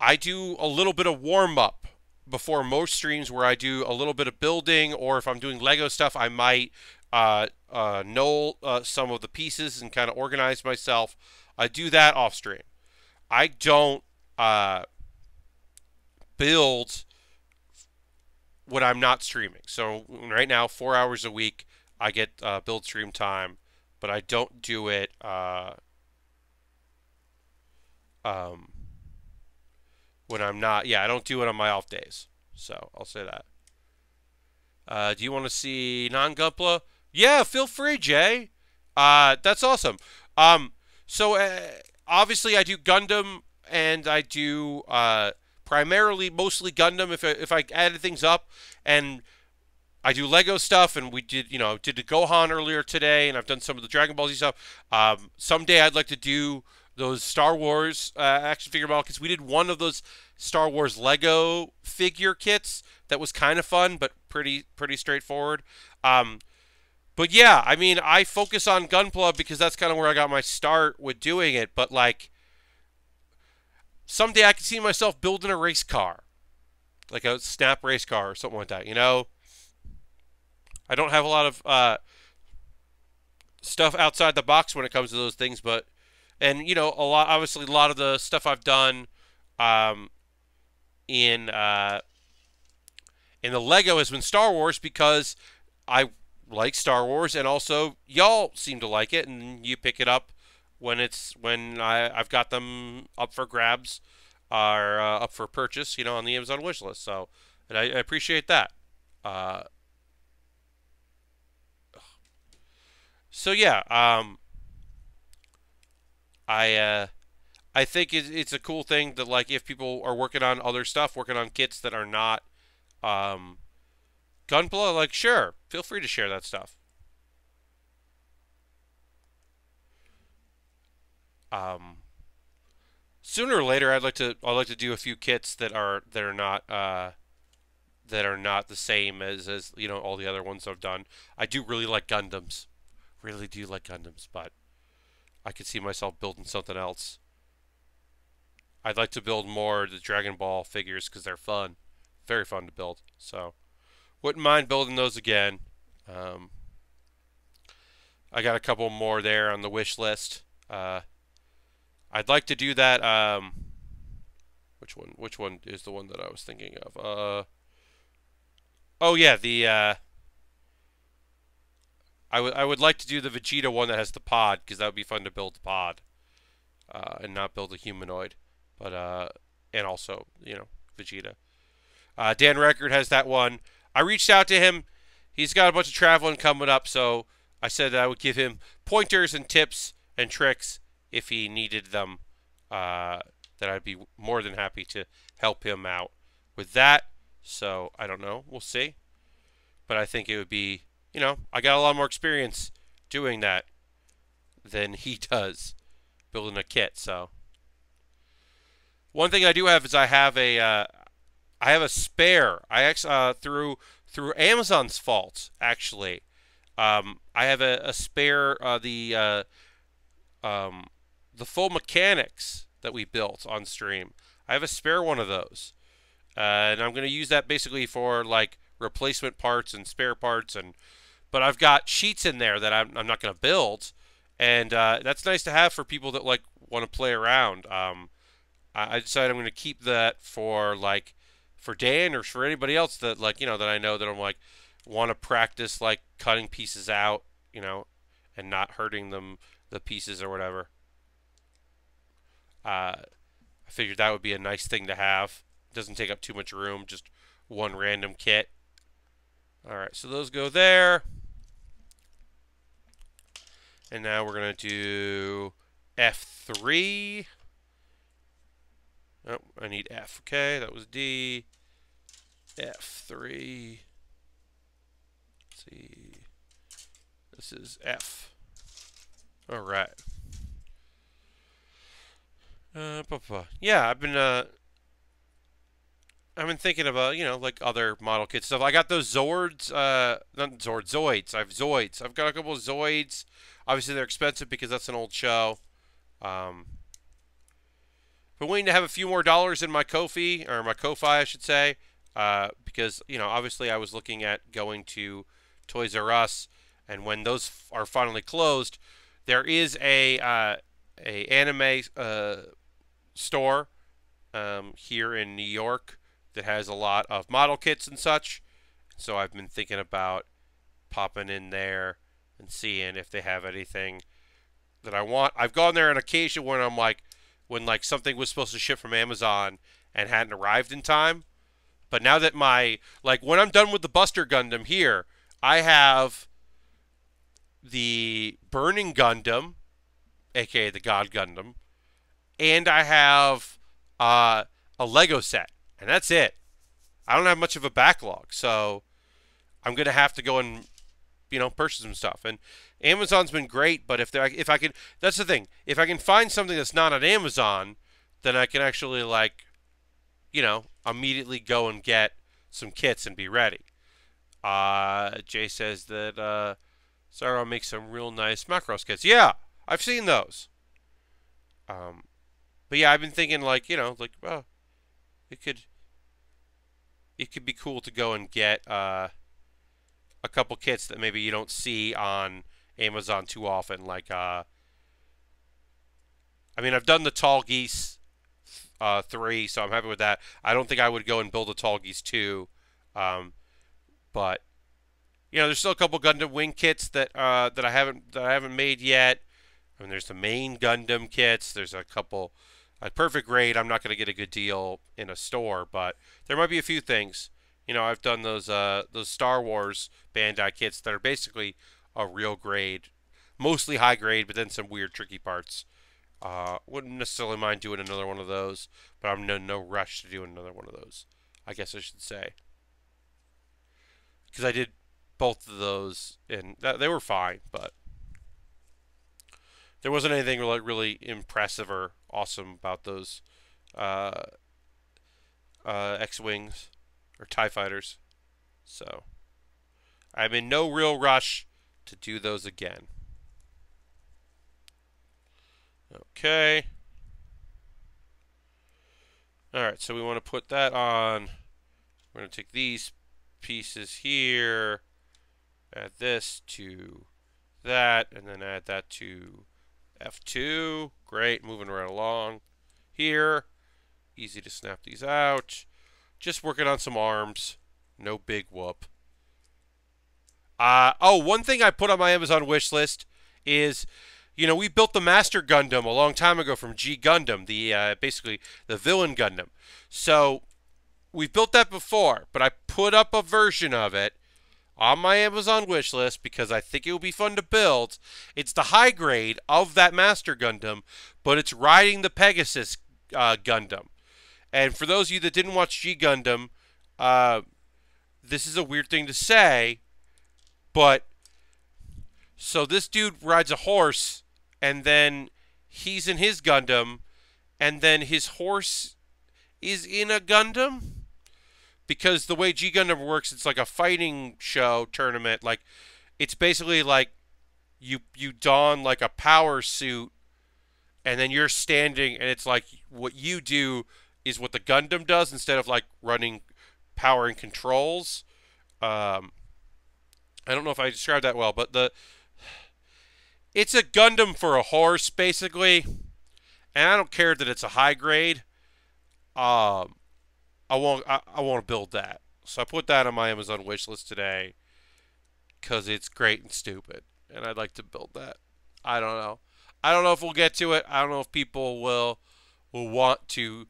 I do a little bit of warm up before most streams where I do a little bit of building, or if I'm doing Lego stuff, I might know some of the pieces and kind of organize myself. I do that off stream. I don't build when I'm not streaming. So right now, 4 hours a week, I get build stream time, but I don't do it when I'm not. Yeah, I don't do it on my off days. So I'll say that. Do you want to see non-Gunpla? Yeah, feel free, Jay. That's awesome. Um, so obviously I do Gundam and I do primarily mostly Gundam if I added things up, and I do Lego stuff, and we did did the Gohan earlier today, and I've done some of the Dragon Ball Z stuff. Someday I'd like to do those Star Wars action figure model kits. We did one of those Star Wars Lego figure kits that was kind of fun, but pretty straightforward. But yeah, I mean, I focus on Gunpla because that's kind of where I got my start with doing it. But like, someday I can see myself building a race car, like a Snap race car or something like that. I don't have a lot of stuff outside the box when it comes to those things, but obviously a lot of the stuff I've done um, in the Lego has been Star Wars because I like Star Wars, and also y'all seem to like it, and you pick it up when I've got them up for grabs or up for purchase, on the Amazon wish list. So, and I appreciate that. Uh, so yeah, I think it's a cool thing that, like, if people are working on other stuff, working on kits that are not um, Gunpla, like, sure, feel free to share that stuff. Um, Sooner or later, I'd like to do a few kits that are not the same as all the other ones I've done. I do really like Gundams, really do like Gundams, but I could see myself building something else. I'd like to build more of the Dragon Ball figures because they're fun, very fun to build. So wouldn't mind building those again. Um, I got a couple more there on the wish list. I'd like to do that. Which one? Which one is the one that I was thinking of? Oh yeah, the I would like to do the Vegeta one that has the pod because that would be fun to build the pod and not build a humanoid, but and also Vegeta. Dan Record has that one. I reached out to him. He's got a bunch of traveling coming up, so I said that I would give him pointers and tips and tricks if he needed them. That I'd be more than happy to help him out with that. So I don't know. We'll see. But I think it would be, I got a lot more experience doing that than he does building a kit. So one thing I do have is I have a spare. I actually through Amazon's fault actually. I have a spare the full mechanics that we built on stream. I have a spare one of those, and I'm going to use that basically for like replacement parts and spare parts, but I've got sheets in there that I'm not going to build, and that's nice to have for people that like want to play around. I decided I'm going to keep that for Dan or for anybody else that that I know that I'm like want to practice like cutting pieces out, and not hurting the pieces or whatever. I figured that would be a nice thing to have. It doesn't take up too much room, just one random kit. Alright, so those go there. And now we're going to do F3. Oh, I need F. Okay, that was D. F3. Let's see. This is F. Alright. Yeah, I've been thinking about like other model kit stuff. I got those Zords, not Zords, Zoids. I have Zoids. I've got a couple of Zoids. Obviously, they're expensive because that's an old show. Been waiting to have a few more dollars in my Ko-fi, or my Ko-fi, I should say, because obviously I was looking at going to Toys R Us, and when those are finally closed, there is a anime store here in New York that has a lot of model kits and such. So I've been thinking about popping in there and seeing if they have anything that I want. I've gone there on occasion when when something was supposed to ship from Amazon and hadn't arrived in time. But now that when I'm done with the Buster Gundam here, I have the Burning Gundam, aka the God Gundam, and I have a Lego set, and that's it. I don't have much of a backlog, so I'm gonna have to go and purchase some stuff. And Amazon's been great, but if I can, that's the thing. If I can find something that's not on Amazon, then I can actually immediately go and get some kits and be ready. Jay says that Sarah makes some real nice Macross kits. Yeah, I've seen those. But yeah, I've been thinking well, it could be cool to go and get a couple kits that maybe you don't see on Amazon too often. I've done the Tall Geese 3, so I'm happy with that. I don't think I would go and build a Tall Geese 2, but there's still a couple Gundam Wing kits that I haven't made yet. There's the main Gundam kits. There's a couple. Perfect grade, I'm not going to get a good deal in a store, but there might be a few things. I've done those Star Wars Bandai kits that are basically a real grade, mostly high grade, but then some weird tricky parts. Wouldn't necessarily mind doing another one of those, but I'm in no rush to do another one of those, I guess I should say. Because I did both of those, and they were fine, but there wasn't anything really impressive or awesome about those X-Wings or TIE Fighters. So I'm in no real rush to do those again. Okay. Alright, so we want to put that on. We're going to take these pieces here, add this to that, and then add that to F2. Great, moving right along here. Easy to snap these out. Just working on some arms. No big whoop. One thing I put on my Amazon wish list is, we built the Master Gundam a long time ago from G Gundam, basically the villain Gundam. So we've built that before, but I put up a version of it on my Amazon wish list because I think it will be fun to build. It's the high grade of that Master Gundam, but it's riding the Pegasus Gundam. And for those of you that didn't watch G Gundam, this is a weird thing to say, but so this dude rides a horse, and then he's in his Gundam, and then his horse is in a Gundam? Because the way G Gundam works, it's like a fighting show tournament. Like, it's basically like you don like a power suit, and then you're standing, and it's like what you do is what the Gundam does instead of like running power and controls. I don't know if I described that well, but it's a Gundam for a horse basically, and I don't care that it's a high grade. I want to build that, so I put that on my Amazon wish list today because it's great and stupid, and I'd like to build that. I don't know. I don't know if we'll get to it. I don't know if people will want to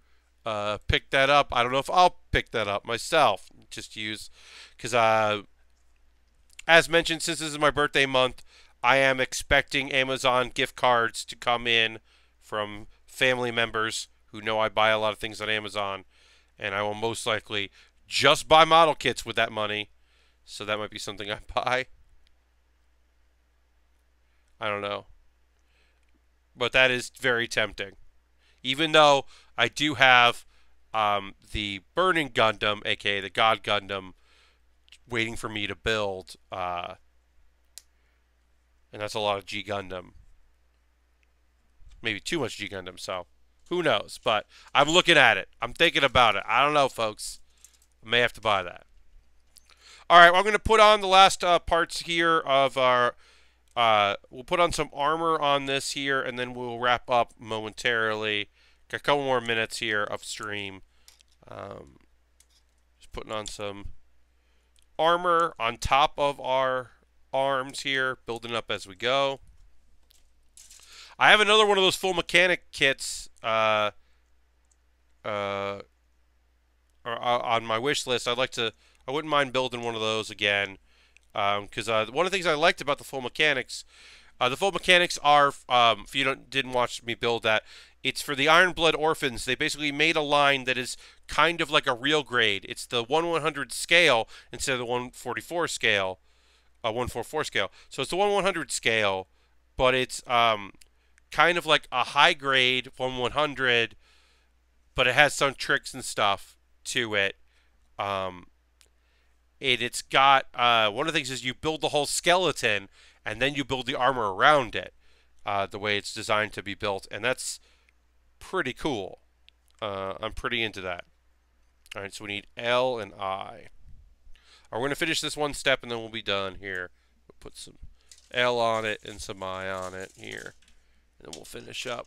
pick that up. I don't know if I'll pick that up myself. Just use because as mentioned, since this is my birthday month, I am expecting Amazon gift cards to come in from family members who know I buy a lot of things on Amazon, and I will most likely just buy model kits with that money. So that might be something I buy. I don't know. But that is very tempting. Even though I do have the Burning Gundam, aka the God Gundam, waiting for me to build. And that's a lot of G Gundam. Maybe too much G Gundam, so who knows? But I'm looking at it. I'm thinking about it. I don't know, folks. I may have to buy that. All right, well, I'm going to put on the last parts here of our... we'll put on some armor on this here, and then we'll wrap up momentarily. Got a couple more minutes here of stream. Just putting on some armor on top of our arms here, building up as we go. I have another one of those full mechanic kits on my wish list. I'd like to. I wouldn't mind building one of those again. Because one of the things I liked about the full mechanics are, if you didn't watch me build that, it's for the Iron Blood Orphans. They basically made a line that is kind of like a real grade. It's the 1/100 scale instead of the 144 scale, 144 scale. So it's the 1/100 scale, but it's kind of like a high grade 1/100, but it has some tricks and stuff to it. Um, it's got one of the things is you build the whole skeleton and then you build the armor around it, the way it's designed to be built, and that's pretty cool. I'm pretty into that. All right, so we need L and I. We're going to finish this one step and then we'll be done here. We'll put some L on it and some I on it here, and then we'll finish up.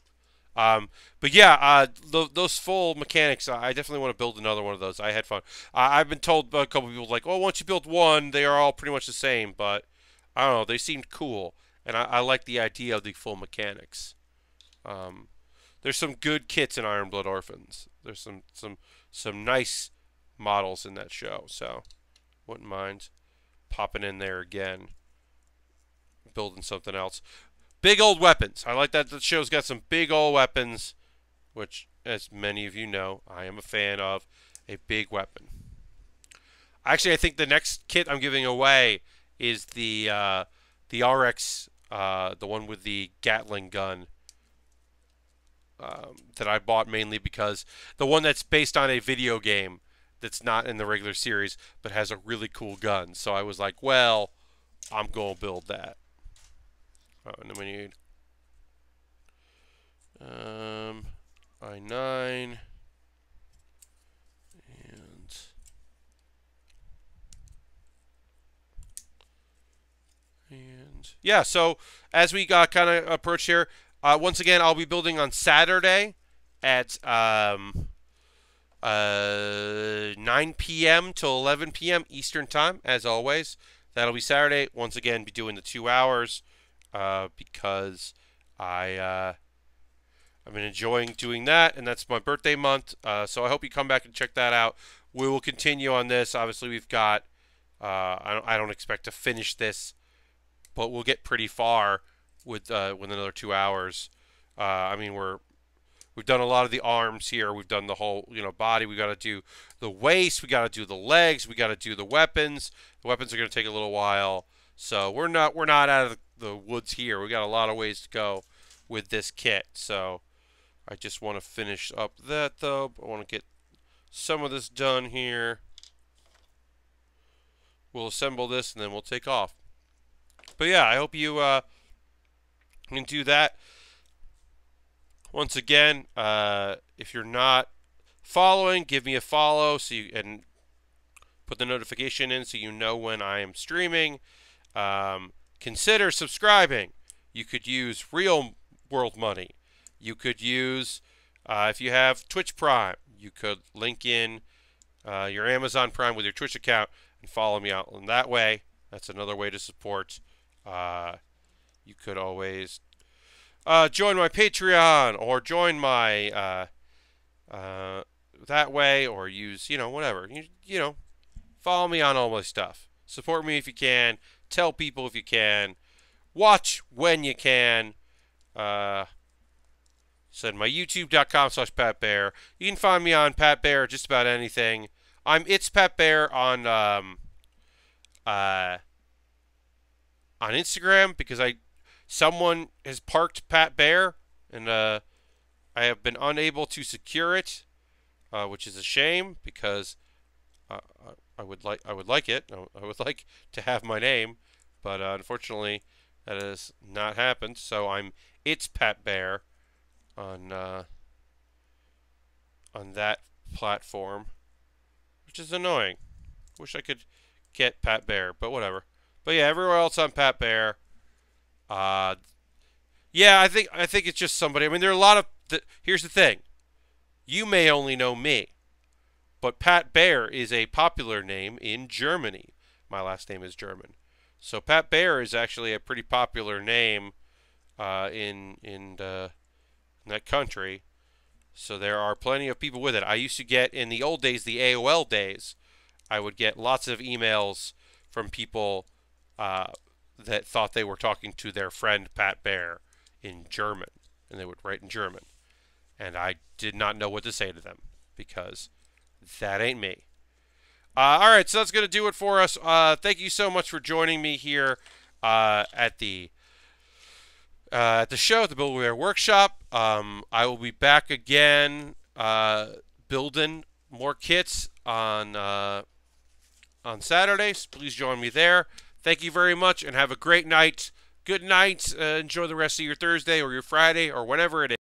But yeah, those full mechanics, I definitely want to build another one of those. I had fun. I've been told by a couple people like, oh, once you build one, they are all pretty much the same. But I don't know, they seemed cool, and I like the idea of the full mechanics. There's some good kits in Iron Blood Orphans. There's some nice models in that show, so wouldn't mind popping in there again, building something else. Big old weapons. I like that the show's got some big old weapons, which, as many of you know, I am a fan of a big weapon. Actually, I think the next kit I'm giving away is the RX, the one with the Gatling gun, that I bought mainly because the one that's based on a video game that's not in the regular series but has a really cool gun. So I was like, well, I'm going to build that. Oh, and then we need I9 and yeah. So as we got kind of approach here, once again, I'll be building on Saturday at 9 p.m. till 11 p.m. Eastern Time, as always. That'll be Saturday. Once again, be doing the 2 hours. Because I've been enjoying doing that, and that's my birthday month. So I hope you come back and check that out. We will continue on this. Obviously, we've got. I don't expect to finish this, but we'll get pretty far with another 2 hours. I mean, we've done a lot of the arms here. We've done the whole body. We got to do the waist. We got to do the legs. We got to do the weapons. The weapons are going to take a little while. So we're not out of the woods here. We got a lot of ways to go with this kit. So I just want to finish up that though. I want to get some of this done here. We'll assemble this and then we'll take off. But yeah, I hope you can do that. Once again, if you're not following, give me a follow and put the notification in so you know when I am streaming. Consider subscribing. You could use real world money. You could use, if you have Twitch Prime, you could link in your Amazon Prime with your Twitch account and follow me out. And that way, that's another way to support. You could always join my Patreon or join my that way, or use whatever. Follow me on all my stuff. Support me if you can. Tell people if you can. Watch when you can. Said my youtube.com/PatBaer. You can find me on Pat Baer, just about anything. It's Pat Baer on Instagram because someone has parked Pat Baer and I have been unable to secure it, which is a shame because I would like it. I would like to have my name, but unfortunately that has not happened. So it's Pat Baer on that platform, which is annoying. Wish I could get Pat Baer, but whatever. But yeah, everywhere else on Pat Baer. Yeah, I think it's just somebody. I mean, there are a lot of. Here's the thing. You may only know me, but Pat Baer is a popular name in Germany. My last name is German, so Pat Baer is actually a pretty popular name in that country. So there are plenty of people with it. I used to get, in the old days, the AOL days, I would get lots of emails from people that thought they were talking to their friend Pat Baer in German, and they would write in German. And I did not know what to say to them because that ain't me. All right, so that's going to do it for us. Thank you so much for joining me here at the show at the Build Bear Workshop. I will be back again building more kits on Saturdays. Please join me there. Thank you very much and have a great night. Good night. Enjoy the rest of your Thursday or your Friday or whatever it is.